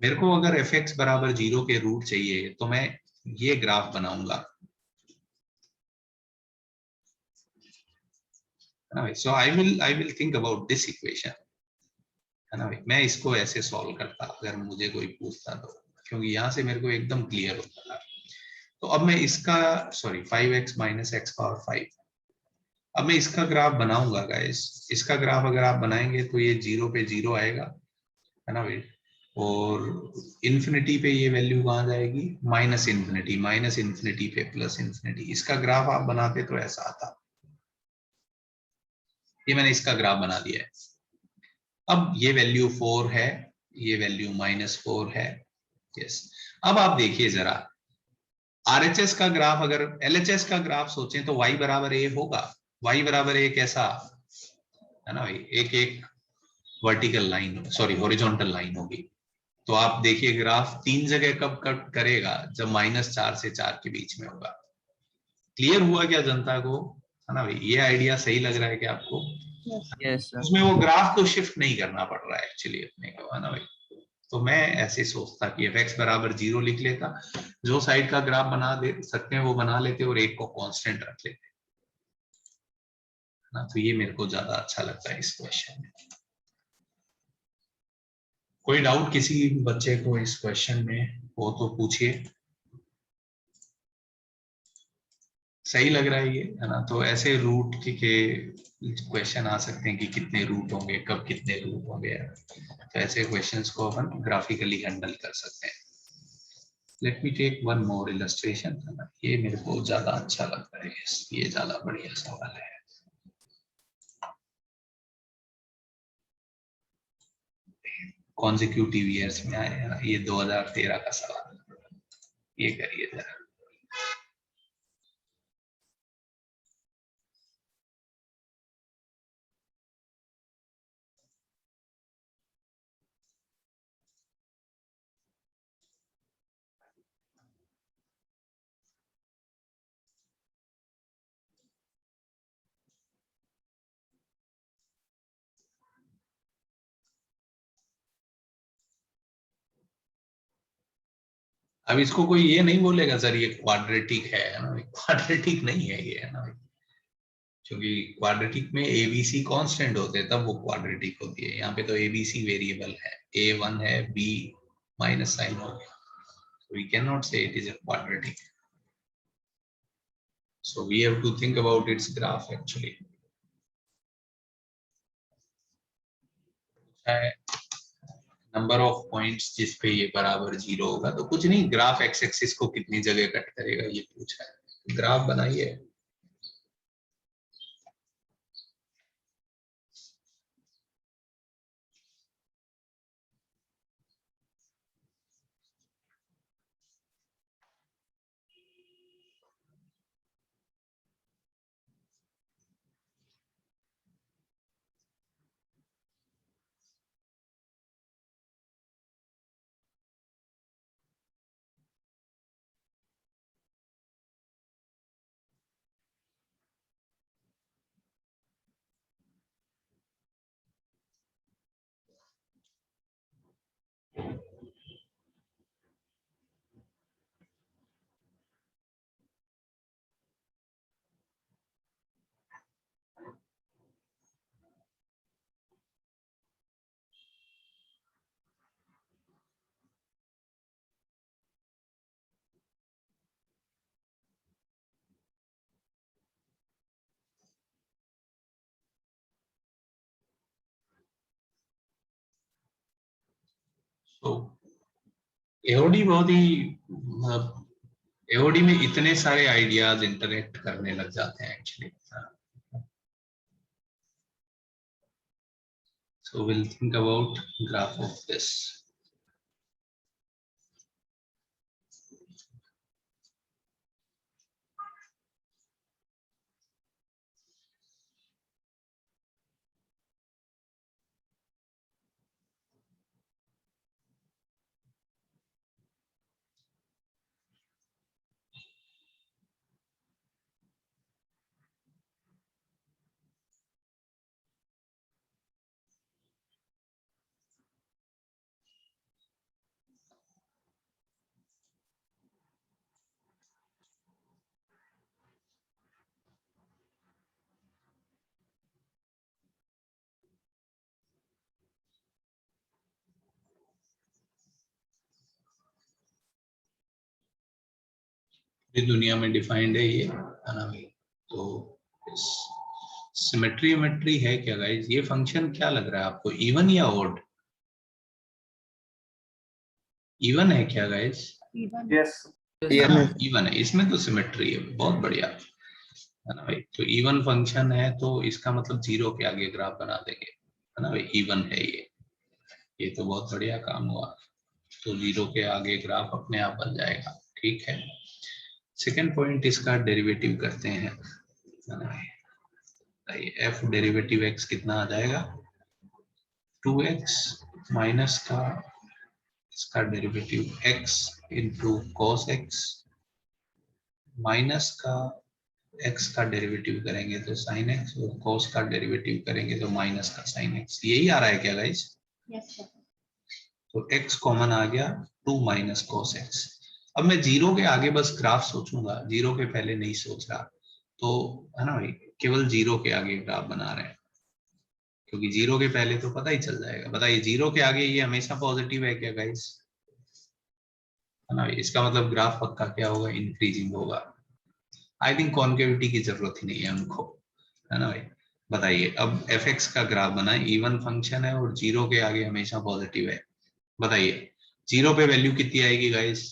[SPEAKER 1] मेरे को अगर f(x) बराबर 0 के रूट चाहिए तो मैं ये ग्राफ बनाऊंगा, है ना भाई। So I will think about this equation, है ना भाई। मैं इसको ऐसे सॉल्व करता अगर मुझे कोई पूछता तो, क्योंकि यहाँ से मेरे को एकदम क्लियर होता था। तो अब मैं इसका, सॉरी, 5x - x⁵, अब मैं इसका ग्राफ बनाऊंगा गाइस। इसका ग्राफ अगर आप बनाएंगे तो ये 0 पे 0 आएगा, है ना भाई। और इन्फिनिटी पे ये वैल्यू कहाँ जाएगी? -इन्फिनिटी पे +इन्फिनिटी। इसका ग्राफ आप बनाते तो ऐसा आता। ये मैंने इसका ग्राफ बना दिया है। अब ये वैल्यू 4 है, ये वैल्यू -4 है, यस। अब आप देखिए जरा, RHS का ग्राफ, अगर LHS का ग्राफ सोचें तो y बराबर a होगा। y बराबर a कैसा? है ना भाई, एक एक vertical line, sorry horizontal line होगी। तो आप देखिए ग्राफ 3 जगह कब कट करेगा? जब -4 से 4 के बीच में होगा। क्लियर हुआ क्या जनता को? है ना भाई, ये आइडिया सही लग रहा है क्या आपको?
[SPEAKER 2] Yes, sir.
[SPEAKER 1] उसमें वो ग्राफ को शिफ्ट नहीं करना पड़ रहा है एक्चुअली अपने को, है ना भाई। तो मैं ऐसे सोचता कि f(x) बराबर 0 लिख लेता, जो साइड का ग्राफ बना दे सकते हैं वो बना लेते और एक को कांस्टेंट रख लेते, है ना। तो ये मेरे को ज्यादा अच्छा लगता है इस क्वेश्चन में। कोई डाउट किसी बच्चे को इस क्वेश्चन में हो तो पूछिए। सही लग रहा है ये, है ना। तो ऐसे रूट के क्वेश्चन आ सकते हैं कि कितने रूट होंगे, कब कितने रूट होंगे। तो ऐसे क्वेश्चंस को अपन ग्राफिकली हैंडल कर सकते हैं। Let me take one more illustration, है ना। ये मेरे को ज्यादा अच्छा लगता है, ये ज्यादा बढ़िया सवाल है। कॉन्जिक्यूटिव ईयर्स में आए, है ना। ये 2013 का सवाल, ये करिए जरा। अब इसको कोई ये नहीं बोलेगा सर ये क्वाड्रेटिक है ना। क्वाड्रेटिक नहीं है ये, है ना। क्योंकि क्वाड्रेटिक में ABC कांस्टेंट होते हैं तब वो क्वाड्रेटिक होती है। यहाँ पे तो ABC वेरिएबल है, A1 है, B माइनस साइन हो गया, so we cannot say it is a quadratic. So we have to think about its graph actually. Number of points जिस पे ये बराबर 0 होगा, तो कुछ नहीं, ग्राफ एक्स एक्सिस को कितनी जगह कट करेगा ये पूछा है। ग्राफ बनाइए। तो एओडी बहुत ही एओडी में इतने सारे आइडियाज इंटरेक्ट करने लग जाते हैं actually. So we'll think about graph of this. दुनिया में डिफाइंड है ये, है ना भाई. तो सिमेट्री है क्या गाइस? ये फंक्शन क्या लग रहा है आपको, इवन या ऑड? इवन है क्या गाइस?
[SPEAKER 5] Yes.
[SPEAKER 1] इवन है, इसमें तो सिमेट्री है. बहुत बढ़िया, है ना भाई. तो इवन फंक्शन है तो इसका मतलब 0 के आगे ग्राफ बना देंगे, है ना भाई. इवन है ये तो बहुत बढ़िया काम हुआ. तो 0 के आगे ग्राफ अपने आप बन जाएगा. ठीक है. सेकेंड पॉइंट, इसका डेरिवेटिव करते हैं. एफ डेरिवेटिव एक्स कितना आ जाएगा? 2x माइनस का इसका derivative x into cos x minus का x का डेरिवेटिव करेंगे तो साइन एक्स और cos का डेरिवेटिव करेंगे तो माइनस का साइन एक्स. यही आ रहा है क्या गाइस?
[SPEAKER 3] Yes sir.
[SPEAKER 1] तो x कॉमन आ गया, 2 माइनस cos x. अब मैं 0 के आगे बस ग्राफ सोचूंगा, 0 के पहले नहीं सोच रहा. तो है ना भाई, केवल 0 के आगे ग्राफ बना रहे हैं, क्योंकि 0 के पहले तो पता ही चल जाएगा. बताइए 0 के आगे ये हमेशा पॉजिटिव है क्या गाइस? है ना. इसका मतलब ग्राफ पक्का क्या होगा? इंक्रीजिंग होगा. आई थिंक कॉन्केविटी की जरूरत ही नहीं है हमको, है ना भाई. बताइए अब fx का ग्राफ बनाए, इवन फंक्शन है और 0 के आगे हमेशा पॉजिटिव है. बताइए 0 पे वैल्यू कितनी आएगी गाइस?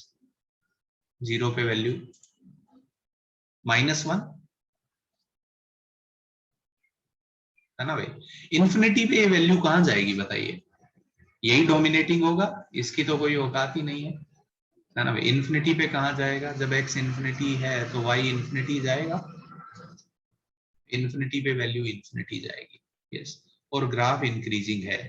[SPEAKER 1] 0 पे वैल्यू -1, है ना भाई. इन्फिनिटी पे वैल्यू कहां जाएगी बताइए? यही डोमिनेटिंग होगा, इसकी तो कोई औकात ही नहीं है ना भाई. इन्फिनिटी पे कहां जाएगा? जब x इन्फिनिटी है तो y इन्फिनिटी जाएगा. इन्फिनिटी पे वैल्यू इन्फिनिटी जाएगी. यस. और ग्राफ इंक्रीजिंग है,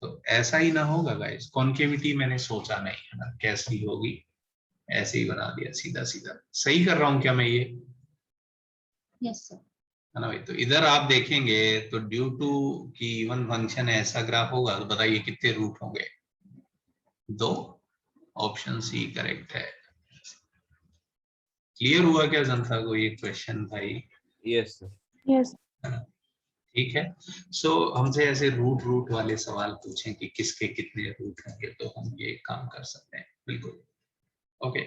[SPEAKER 1] तो ऐसा ही ना होगा गाइस. कॉन्केविटी मैंने सोचा नहीं, है ना, कैसी होगी, ऐसे ही बना दिया सीधा सीधा. सही कर रहा हूं क्या मैं ये?
[SPEAKER 3] Yes sir.
[SPEAKER 1] है ना भाई. तो इधर आप देखेंगे तो ड्यू टू कि इवन फंक्शन है ऐसा ग्राफ होगा. तो बताइए कितने रूट होंगे? 2. ऑप्शन सी करेक्ट है. क्लियर हुआ क्या जनता को ये क्वेश्चन भाई?
[SPEAKER 2] Yes, sir.
[SPEAKER 4] Yes.
[SPEAKER 1] ठीक है. सो हमसे ऐसे रूट वाले सवाल पूछें कि किसके कितने रूट होंगे, तो हम ये काम कर सकते हैं. बिल्कुल. ओके.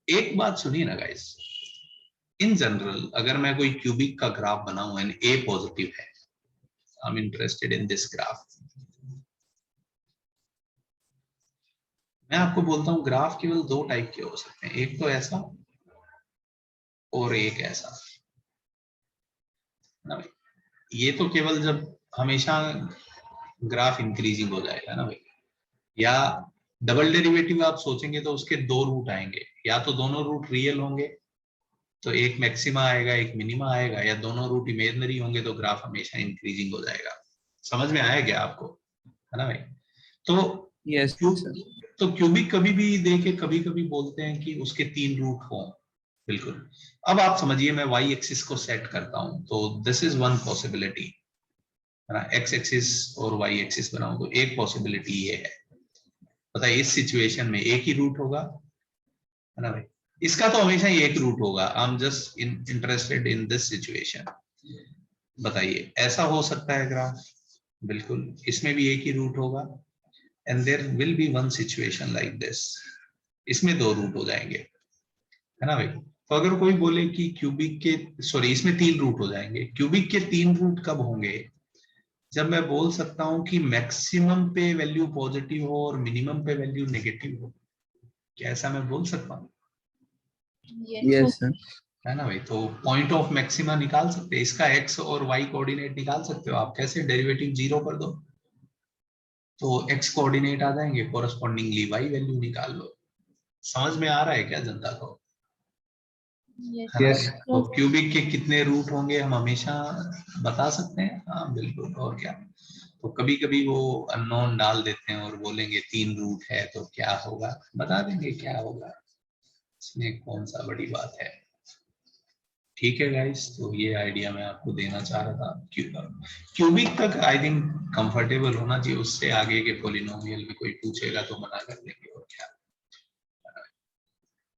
[SPEAKER 1] एक बात सुनिए ना गाइस, इन जनरल अगर मैं कोई क्यूबिक का ग्राफ बनाऊं एंड ए पॉजिटिव है, I am interested in this graph. मैं आपको बोलता हूं ग्राफ केवल 2 टाइप के हो सकते हैं, एक तो ऐसा और एक ऐसा. ना भाई, ये तो केवल जब हमेशा ग्राफ इंक्रीजिंग हो जाएगा ना भाई. या डबल डेरिवेटिव आप सोचेंगे तो उसके 2 रूट आएंगे, या तो दोनों रूट रियल होंगे तो एक मैक्सिमा आएगा एक मिनिमा आएगा, या दोनों रूट इमेजिनरी होंगे तो ग्राफ हमेशा इंक्रीजिंग हो जाएगा. समझ में आया क्या आपको? है ना भाई. तो
[SPEAKER 6] Yes, sir.
[SPEAKER 1] तो क्यूबिक कभी भी देखे कभी कभी बोलते हैं कि उसके 3 रूट हों. बिल्कुल. अब आप समझिए मैं y एक्सिस को सेट करता हूं तो दिस इज वन पॉसिबिलिटी, है ना. x एक्सिस और y एक्सिस बनाऊं तो एक पॉसिबिलिटी ये है. बताइए इस सिचुएशन में एक ही रूट होगा, है ना भाई? इसका तो हमेशा ही एक रूट होगा। I am just interested in this situation. बताइए ऐसा हो सकता है ग्राफ? बिल्कुल, इसमें भी एक ही रूट होगा। And there will be one situation like this, इसमें दो रूट हो जाएंगे, है ना भाई? तो अगर कोई बोले कि क्यूबिक के, सॉरी, इसमें तीन रूट हो जाएंगे। क्यूबिक के तीन रूट कब होंगे? जब मैं बोल सकता हूं कि मैक्सिमम पे वैल्यू पॉजिटिव हो और मिनिमम पे वैल्यू नेगेटिव हो। क्या ऐसा मैं बोल सकता हूँ?
[SPEAKER 5] Yes, sir.
[SPEAKER 1] है ना भाई? तो पॉइंट ऑफ मैक्सिमा निकाल सकते हैं, इसका एक्स और वाई कोऑर्डिनेट निकाल सकते हो आप। कैसे? डेरिवेटिव जीरो कर दो तो एक्स कोऑर्डिनेट आ जाएंगे, कोरस्पॉन्डिंगली वाई वैल्यू निकाल लो। समझ में आ रहा है क्या जनता को?
[SPEAKER 3] Yes.
[SPEAKER 1] है ना?
[SPEAKER 5] Yes.
[SPEAKER 1] तो क्यूबिक के कितने रूट होंगे हम हमेशा बता सकते हैं। हाँ बिल्कुल, और क्या। तो कभी कभी वो अननोन डाल देते हैं और बोलेंगे तीन रूट है तो क्या होगा, बता देंगे क्या होगा, इसमें कौन सा बड़ी बात है। ठीक है गाइस, तो ये आइडिया मैं आपको देना चाह रहा था। क्यूबिक तक आई थिंक कंफर्टेबल होना चाहिए, उससे आगे के पॉलिनोमियल में कोई पूछेगा तो मना कर देंगे, और क्या।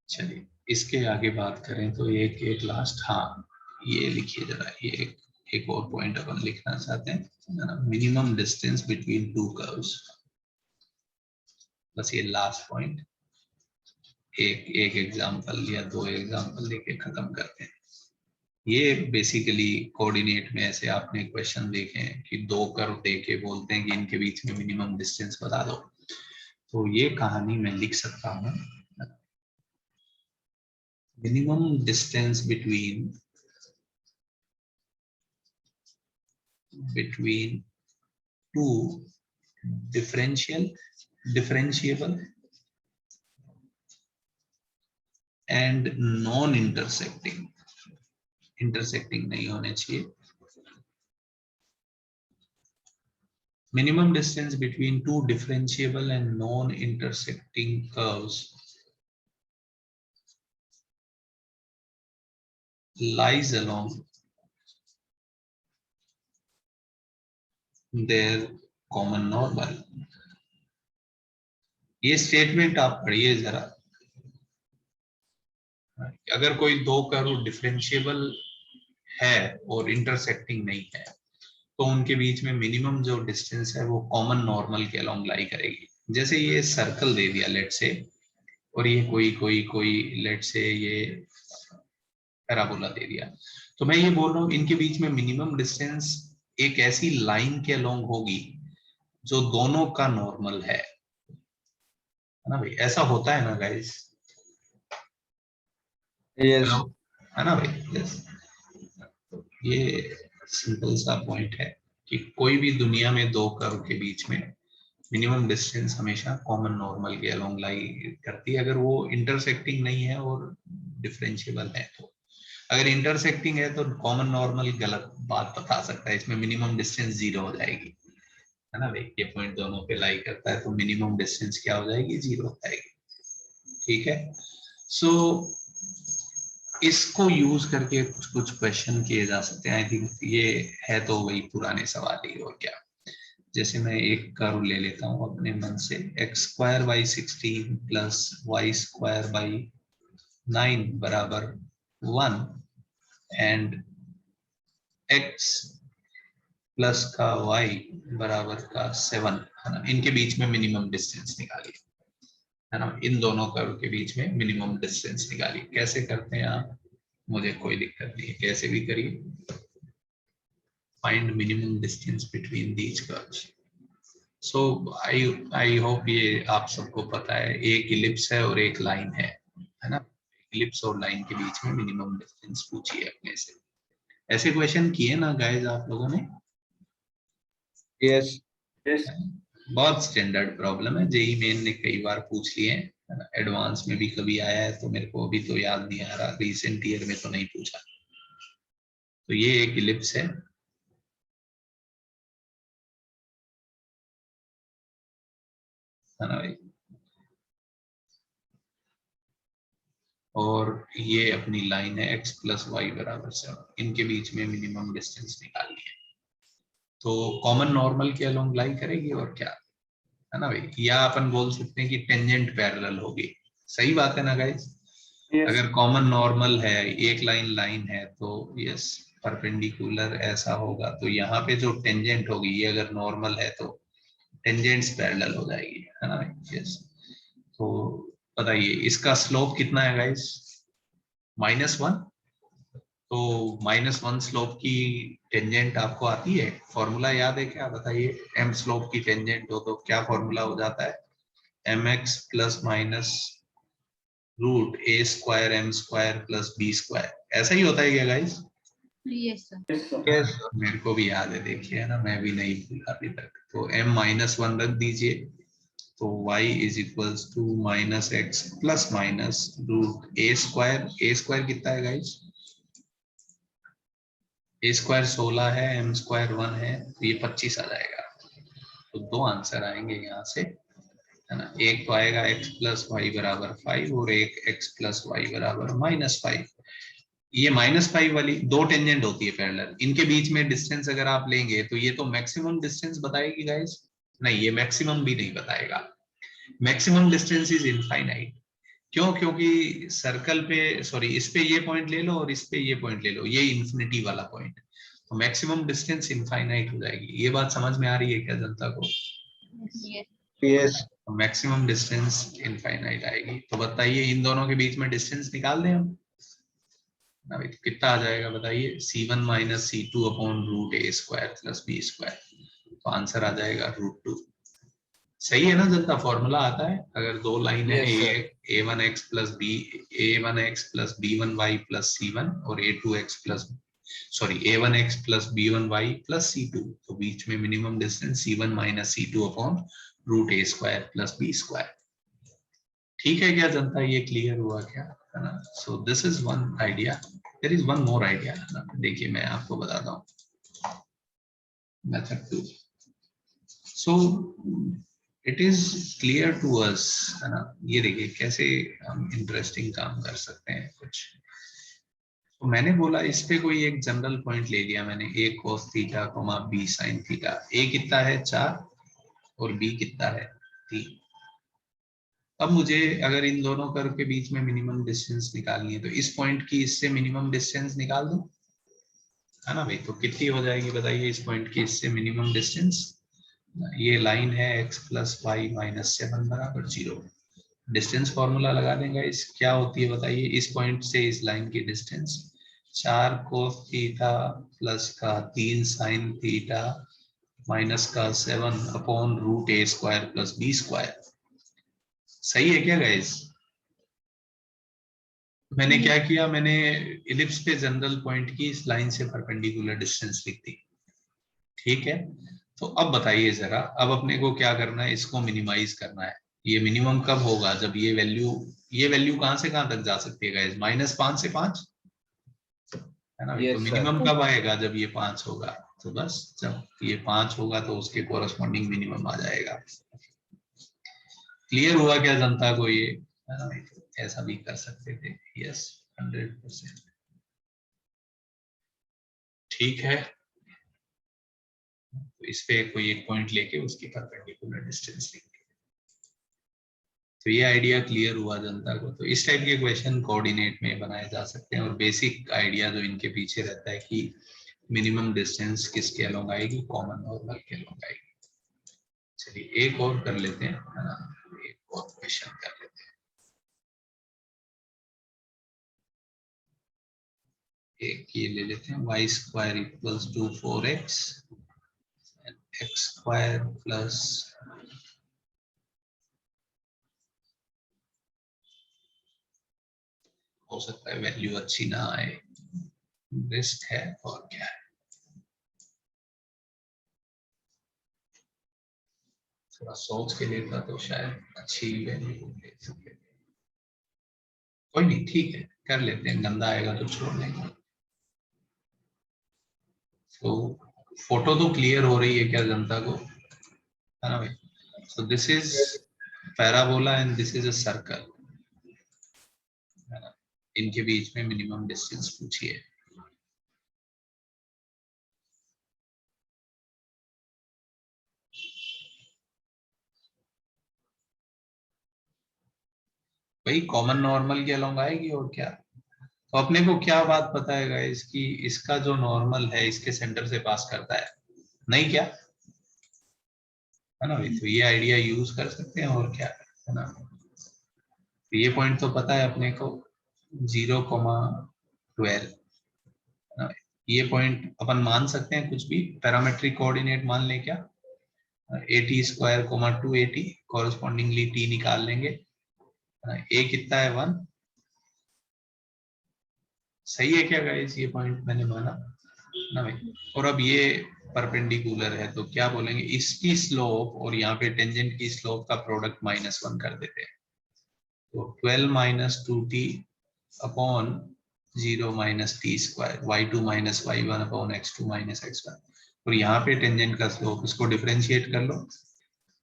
[SPEAKER 1] चलिए इसके आगे बात करें तो एक एक लास्ट, हाँ ये लिखिए जरा, ये एक और पॉइंट अपन लिखना चाहते हैं, minimum distance between two curves. बस ये लास्ट पॉइंट, एक एग्जांपल या दो एग्जांपल लेके खत्म करते हैं। ये बेसिकली कोऑर्डिनेट में ऐसे आपने क्वेश्चन देखे हैं कि दो कर्व देके बोलते हैं कि इनके बीच में मिनिमम डिस्टेंस बता दो। तो ये कहानी मैं लिख सकता हूँ, minimum distance between two differentiable and non-intersecting, intersecting नहीं होने चाहिए। Minimum distance between two differentiable and non-intersecting curves lies along their common normal। ये स्टेटमेंट आप पढ़िए जरा। अगर कोई दो कर्व डिफरेंशिएबल है और इंटरसेक्टिंग नहीं है तो उनके बीच में मिनिमम जो डिस्टेंस है वो कॉमन नॉर्मल के अलोंग लाई करेगी। जैसे ये सर्कल दे दिया लेट से, और ये कोई लेट से ये पैराबोला दे दिया, तो मैं ये बोल रहा हूँ इनके बीच में मिनिमम डिस्टेंस एक ऐसी लाइन के अलोंग होगी जो दोनों का नॉर्मल है ना भाई? ऐसा होता है ना गाइस?
[SPEAKER 5] Yes.
[SPEAKER 1] है ना भाई? यस। तो ये सिंपल सा पॉइंट है कि कोई भी दुनिया में दो कर्व के बीच में मिनिमम डिस्टेंस हमेशा कॉमन नॉर्मल के अलोंग लाई करती है, अगर वो इंटरसेक्टिंग नहीं है और डिफरेंशिएबल है। तो अगर इंटरसेक्टिंग है तो कॉमन नॉर्मल गलत बात बता सकता है, इसमें मिनिमम डिस्टेंस जीरो हो जाएगी, है ना भाई? ये पॉइंट दोनों पे लाई करता है तो मिनिमम डिस्टेंस क्या हो जाएगी? जीरो हो जाएगी। ठीक है, सो इसको यूज करके कुछ कुछ क्वेश्चन किए जा सकते हैं। आई थिंक ये है तो वही पुराने सवाल ही, और क्या। जैसे मैं एक कर्व ले लेता हूँ अपने मन से, x square by 16 plus y square by 9 बराबर 1 एंड एक्स प्लस का वाई बराबर का 7, है ना? इनके बीच में मिनिमम डिस्टेंस निकालिए, है ना? इन दोनों कर्व के बीच में मिनिमम डिस्टेंस निकालिए। कैसे करते हैं आप? मुझे कोई दिक्कत नहीं है, कैसे भी करिए। Find minimum distance between these curves. So I hope ये आप सबको पता है, एक इलिप्स है और एक लाइन है ना? इलिप्स और लाइन के बीच में मिनिमम डिस्टेंस पूछिए अपने से। ऐसे क्वेश्चन किए ना गाइस आप लोगों ने?
[SPEAKER 5] Yes. Yes.
[SPEAKER 1] बहुत स्टैंडर्ड प्रॉब्लम है, जेई मेन ने कई बार पूछ लिए हैं, एडवांस में भी कभी आया है, तो मेरे को अभी तो याद नहीं आ रहा, रिसेंट ईयर में तो नहीं पूछा। तो ये एक इलिप्स है, ना भाई? और ये अपनी लाइन है x प्लस वाई बराबर 7, इनके बीच में मिनिमम डिस्टेंस निकालनी है। तो कॉमन नॉर्मल के अलोंग लाई करेगी, और क्या। है ना भाई, या अपन बोल सकते हैं कि टेंजेंट पैरेलल होगी। सही बात है ना गाइस?
[SPEAKER 5] Yes.
[SPEAKER 1] अगर कॉमन नॉर्मल है, एक लाइन है, तो यस परपेंडिकुलर ऐसा होगा, तो यहाँ पे जो टेंजेंट होगी ये अगर नॉर्मल है तो टेंजेंट्स पैरेलल हो जाएगी, है ना भाई? यस। तो बताइए इसका स्लोप कितना है गाइस? -1। तो -1 स्लोप की टेंजेंट आपको आती है? फॉर्मूला याद है क्या? बताइए। m स्लोप की टेंजेंट हो तो क्या फॉर्मूला हो जाता है? mx plus minus root a square m square plus b square. ऐसा ही होता है क्या guys?
[SPEAKER 3] Yes sir.
[SPEAKER 5] Yes, sir.
[SPEAKER 6] Yes, sir.
[SPEAKER 1] मेरे को भी याद है, देखिए, है ना, मैं भी नहीं भूला अभी तक। तो m-1 रख दीजिए, तो y is equals to -x plus minus root a square कितना है गाइस? a स्क्वायर 16 है, m स्क्वायर 1 है, तो ये 25 आ जाएगा। तो दो आंसर आएंगे यहाँ से, है ना। एक तो आएगा x प्लस वाई बराबर 5 और एक x प्लस वाई बराबर -5। ये -5 वाली दो टेंजेंट होती है पैरेलल, इनके बीच में डिस्टेंस अगर आप लेंगे तो ये तो मैक्सिमम डिस्टेंस बताएगी गाइस? नहीं, ये मैक्सिमम भी नहीं बताएगा। Maximum distance is infinite. क्यों? क्योंकि सर्कल पे, सॉरी, इस पे ये पॉइंट ले लो और इस पे ये पॉइंट ले लो, ये इन्फिनिटी वाला पॉइंट, तो मैक्सिमम डिस्टेंस इनफाइनाइट हो जाएगी। ये बात समझ में आ रही है क्या जनता को?
[SPEAKER 3] Yes.
[SPEAKER 6] Yes.
[SPEAKER 1] Maximum distance infinite आएगी। तो बताइए इन दोनों के बीच में डिस्टेंस निकाल दें हम। अभी तो कितना आ जाएगा बताइए? C1 minus C2 upon root a square plus b square. तो आंसर आ जाएगा √2। सही है ना जनता? फॉर्मूला आता है। अगर दो लाइन है,
[SPEAKER 2] Yes, sir.
[SPEAKER 1] a1x plus b1y plus c1 और a2x plus, sorry, a1x plus b1y plus c2, तो बीच में minimum distance c1 minus c2 upon root a square plus b square. ठीक है क्या जनता? ये क्लियर हुआ क्या, है ना? So this is one idea. There is one more idea, देखिए मैं आपको बताता हूँ। Method 2। So it is clear to us, है ना। ये देखिए कैसे हम इंटरेस्टिंग काम कर सकते हैं कुछ। तो मैंने बोला इस पे कोई एक जनरल पॉइंट ले लिया मैंने, a cos theta, b sin theta. a कितना है? 4 और b कितना है? 3। अब मुझे अगर इन दोनों कर्व के बीच में मिनिमम डिस्टेंस निकालनी है, तो इस पॉइंट की इससे मिनिमम डिस्टेंस निकाल दूं, है ना भाई? तो कितनी हो जाएगी बताइए इस पॉइंट की इससे मिनिमम डिस्टेंस? ये लाइन है x प्लस वाई माइनस 7 बराबर 0। डिस्टेंस फॉर्मूला लगा देंगे। इस क्या होती है बताइए? इस पॉइंट से इस लाइन की डिस्टेंस 4 कोस थीटा प्लस का 3 साइन थीटा माइनस का 7 upon root a square plus b square. सही है क्या गाइस? मैंने क्या किया? मैंने इलिप्स पे जनरल पॉइंट की इस लाइन से परपेंडिकुलर डिस्टेंस लिख दी। ठीक है, तो अब बताइए जरा, अब अपने को क्या करना है? इसको मिनिमाइज करना है। ये मिनिमम कब होगा? जब ये वैल्यू कहां से कहां तक जा सकती है गाइस? -5 से 5, है ना? तो
[SPEAKER 2] Yes, sir.
[SPEAKER 1] मिनिमम कब आएगा? जब ये 5 होगा। तो बस जब ये 5 होगा तो उसके कोरस्पॉन्डिंग मिनिमम आ जाएगा। क्लियर हुआ क्या जनता को ये, है ना? ऐसा भी कर सकते थे। यस, 100%। ठीक है, तो इस पे कोई एक पॉइंट लेके उसकी परपेंडिकुलर डिस्टेंस लिखेंगे। तो ये आइडिया क्लियर हुआ जनता को? तो इस टाइप के क्वेश्चन कोऑर्डिनेट में बनाए जा सकते हैं, और बेसिक आइडिया जो इनके पीछे रहता है कि मिनिमम डिस्टेंस किसके अलोंग आएगी? कॉमन नॉर्मल के अलोंग आएगी। चलिए एक और कर लेते हैं, है ना? एक और क्वेश्चन कर लेते हैं। एक ये ले लेते हैं, y square equals to 4x x square plus हो सकता है वैल्यू अच्छी ना आए, रिस्क है, और क्या है, थोड़ा सोच के लेता तो शायद अच्छी वैल्यू ले सके। कोई नहीं, ठीक है, कर लेते हैं, गंदा आएगा तो छोड़ देंगे। तो फोटो तो क्लियर हो रही है क्या जनता को, है ना भाई? सो this is parabola and this is a circle, है ना? इनके बीच में मिनिमम डिस्टेंस पूछिए। भाई कॉमन नॉर्मल के अलोंग आएगी और क्या। तो अपने को क्या बात पता है गाइस कि इसका जो नॉर्मल है इसके सेंटर से पास करता है, नहीं क्या है ना भाई। तो ये आइडिया यूज कर सकते हैं और क्या है ना। तो ये पॉइंट तो पता है अपने को 0,12। ये पॉइंट अपन मान सकते हैं कुछ भी पैरामेट्रिक कोऑर्डिनेट मान लें क्या, 80² 280 कॉरेस्पॉन्डिंगली टी निकाल लेंगे। ए कितना है 1, सही है क्या गाइस, ये पॉइंट मैंने माना ना भाई। और अब ये परपेंडिकुलर है तो क्या बोलेंगे, इसकी स्लोप और यहाँ पे टेंजेंट की स्लोप का प्रोडक्ट -1 कर देते हैं। तो 12 - 2t upon 0 - t², y2 - y1 upon x2 - x1। और यहाँ पे टेंजेंट का स्लोप, इसको डिफरेंशिएट कर लो,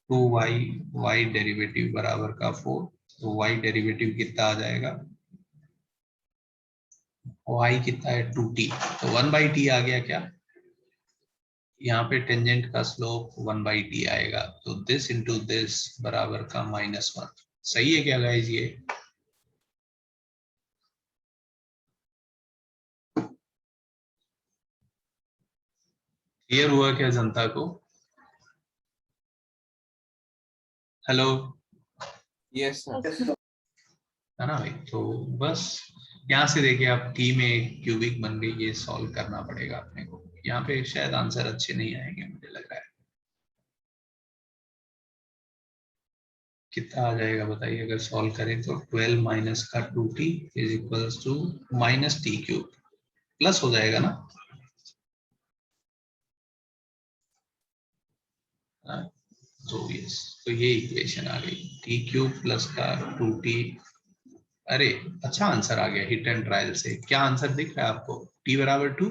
[SPEAKER 1] 2y, y डेरिवेटिव बराबर का 4। तो y डेरिवेटिव कितना आ जाएगा, y कितना है 2t, तो 1/t आ गया क्या। यहाँ पे टेंजेंट का स्लोप 1/t आएगा, तो दिस इंटू दिस बराबर का -1। सही है क्या गाइस ये। क्लियर हुआ क्या जनता को। Hello,
[SPEAKER 2] Yes, sir.
[SPEAKER 1] है ना भाई। तो बस यहाँ से देखिए आप टी में एक क्यूबिक बन गई, ये सॉल्व करना पड़ेगा अपने को। यहाँ पे शायद आंसर अच्छे नहीं आएंगे मुझे लग रहा है। कितना आ जाएगा बताइए अगर सॉल्व करें तो, 12 माइनस का 2t is equals to -t³ plus हो जाएगा ना। तो यस, तो ये इक्वेशन आ गई t³ प्लस का 2t। अरे अच्छा आंसर आ गया हिट एंड ट्रायल से। क्या आंसर दिख रहा है आपको, t बराबर 2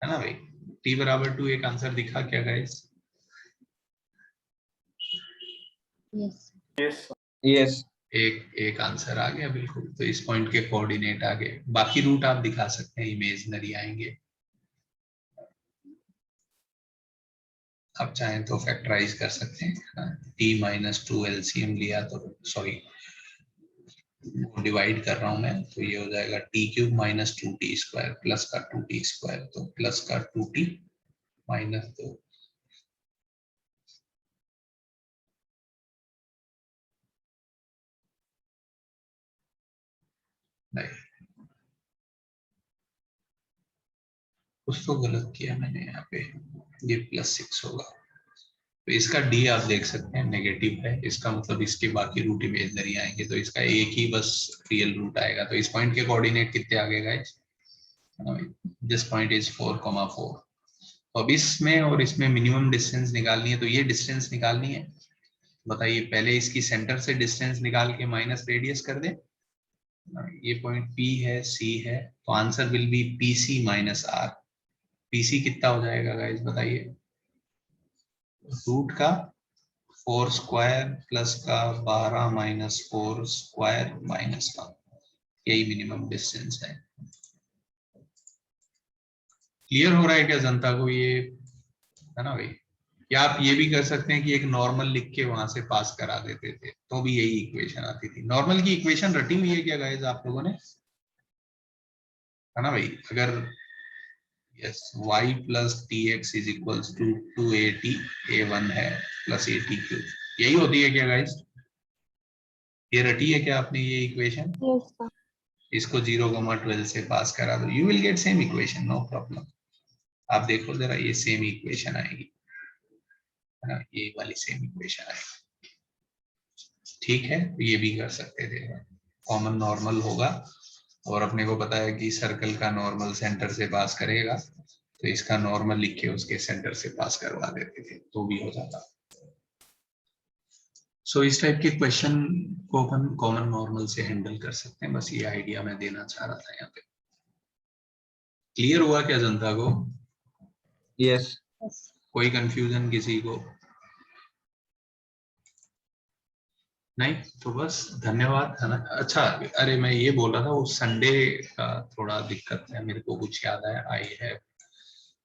[SPEAKER 1] है ना भाई। t बराबर 2 एक आंसर दिखा क्या गाइस।
[SPEAKER 3] Yes
[SPEAKER 2] Yes.
[SPEAKER 1] एक आंसर आ गया बिल्कुल। तो इस पॉइंट के कोऑर्डिनेट आ गए, बाकी रूट आप दिखा सकते हैं इमेजिनरी आएंगे। आप चाहें तो फैक्टराइज कर सकते हैं, t-2 एलसीएम लिया तो, सॉरी डिवाइड कर रहा हूं मैं, तो ये हो जाएगा t³ - 2t² प्लस का 2t², तो प्लस का 2t माइनस 2। नहीं कुछ तो गलत किया मैंने यहाँ पे, ये +6 होगा। तो इसका d आप देख सकते हैं नेगेटिव है, इसका मतलब इसके बाकी रूट इमेजिनरी आएंगे, तो इसका एक ही बस रियल रूट आएगा। तो इस पॉइंट के कोऑर्डिनेट कितने आ गए गाइस, दिस पॉइंट इज 4,4। तो अब इसमें और इसमें मिनिमम डिस्टेंस निकालनी है, तो ये डिस्टेंस निकालनी है। बताइए पहले इसकी सेंटर से डिस्टेंस निकाल के माइनस रेडियस कर दें। ये पॉइंट P है, C है, तो answer will be PC - R। PC कितना हो जाएगा गाइस बताइए, रूट का 4² प्लस का 12 - 4² -1, यही मिनिमम डिस्टेंस है। क्लियर हो रहा है क्या जनता को ये, है ना भाई। या आप ये भी कर सकते हैं कि एक नॉर्मल लिख के वहां से पास करा देते थे, तो भी यही इक्वेशन आती थी। नॉर्मल की इक्वेशन रटी हुई है क्या गाइस आप लोगों ने, है ना भाई। अगर यस, y प्लस tx is equals to 2at a1 है प्लस at³, यही होती है क्या गाइस, ये रटी है क्या आपने ये इक्वेशन।
[SPEAKER 4] Yes, sir.
[SPEAKER 1] इसको 0,12 से पास करा दो, you will get same equation, no problem. आप देखो जरा ये सेम इक्वेशन आएगी, है ना, ये वाली सेम इक्वेशन आएगी। ठीक है, तो ये भी कर सकते थे। कॉमन नॉर्मल होगा और अपने को पता है कि सर्कल का नॉर्मल सेंटर से पास करेगा, तो इसका नॉर्मल लिख के उसके सेंटर से पास करवा देते थे तो भी हो जाता। सो इस टाइप के क्वेश्चन को अपन कॉमन नॉर्मल से हैंडल कर सकते हैं। बस ये आइडिया मैं देना चाह रहा था यहाँ पे। क्लियर हुआ क्या जनता को,
[SPEAKER 2] Yes.
[SPEAKER 1] कोई कंफ्यूजन किसी को नहीं, तो बस धन्यवाद, है ना। अच्छा, अरे मैं ये बोल रहा था वो संडे का थोड़ा दिक्कत है मेरे को, कुछ याद आया, I have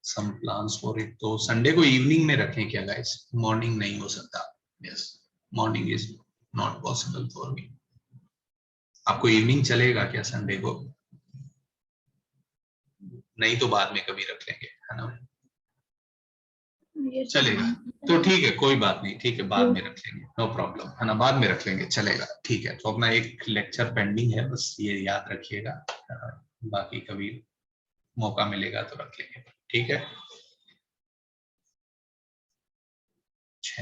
[SPEAKER 1] some plans for it. तो संडे को इवनिंग में रखें क्या गाइस, मॉर्निंग नहीं हो सकता। Yes, morning is not possible for me. आपको इवनिंग चलेगा क्या संडे को? नहीं तो बाद में कभी रख लेंगे, है ना?
[SPEAKER 3] ये
[SPEAKER 1] चलेगा तो ठीक है, कोई बात नहीं, ठीक है, बाद में रख लेंगे, नो प्रॉब्लम, है ना? बाद में रख लेंगे, चलेगा, ठीक है। तो अपना एक लेक्चर पेंडिंग है, बस ये याद रखिएगा, बाकी कभी मौका मिलेगा तो रख लेंगे, ठीक है?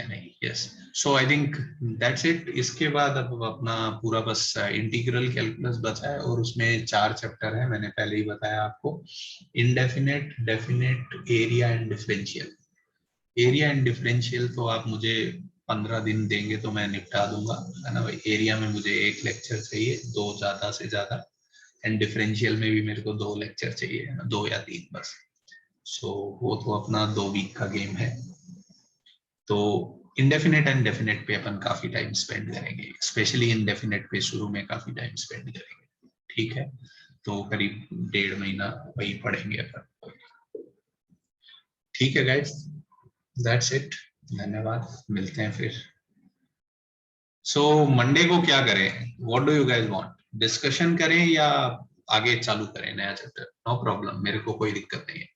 [SPEAKER 1] नहीं, yes, so I think that's it. इसके बाद अब अपना पूरा बस इंटीग्रल कैलकुलस बचा है, और उसमें 4 चैप्टर है, मैंने पहले ही बताया आपको। Indefinite, definite, area and differential. Area and differential तो आप मुझे 15 दिन देंगे तो मैं निपटा दूंगा, है ना भाई? एरिया में मुझे 1 लेक्चर चाहिए, 2 ज्यादा से ज्यादा, एंड डिफरेंशियल में भी मेरे को 2 लेक्चर चाहिए, है ना, 2 या 3 बस। सो वो तो अपना 2 वीक का गेम है। तो इंडेफिनेट एंड डेफिनेट पे अपन काफी टाइम स्पेंड करेंगे, स्पेशली इंडेफिनेट पे शुरू में काफी टाइम स्पेंड करेंगे, ठीक है? तो करीब 1.5 महीना वही पढ़ेंगे अपन, ठीक है गाइस? दैट्स इट, धन्यवाद, मिलते हैं फिर। सो मंडे को क्या करें? What do you guys want? Discussion करें या आगे चालू करें नया चैप्टर? नो प्रॉब्लम, मेरे को कोई दिक्कत नहीं है।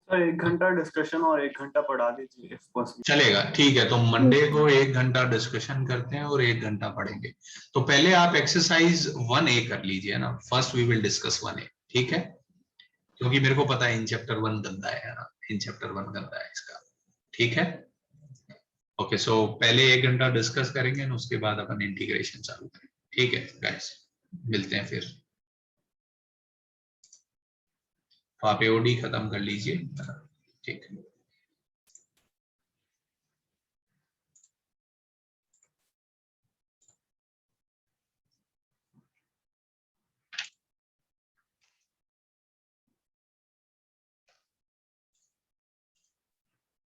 [SPEAKER 5] सर 1 घंटा डिस्कशन और 1 घंटा पढ़ा दीजिए इफ पॉसिबल।
[SPEAKER 1] चलेगा, ठीक है, तो मंडे को 1 घंटा डिस्कशन करते हैं और 1 घंटा पढ़ेंगे। तो पहले आप एक्सरसाइज 1A कर लीजिए ना, first we will discuss 1A, ठीक है? क्योंकि मेरे को पता है इन चैप्टर 1 गंदा है ना, इन चैप्टर 1 गंदा है इसका, ठीक है? ओके, सो पहले 1 घंटा डिस्कस करेंगे और उसके बाद अपन इंटीग्रेशन चालू करेंगे, ठीक है गाइस? मिलते हैं फिर। तो आप एओडी खत्म कर लीजिए, ठीक है?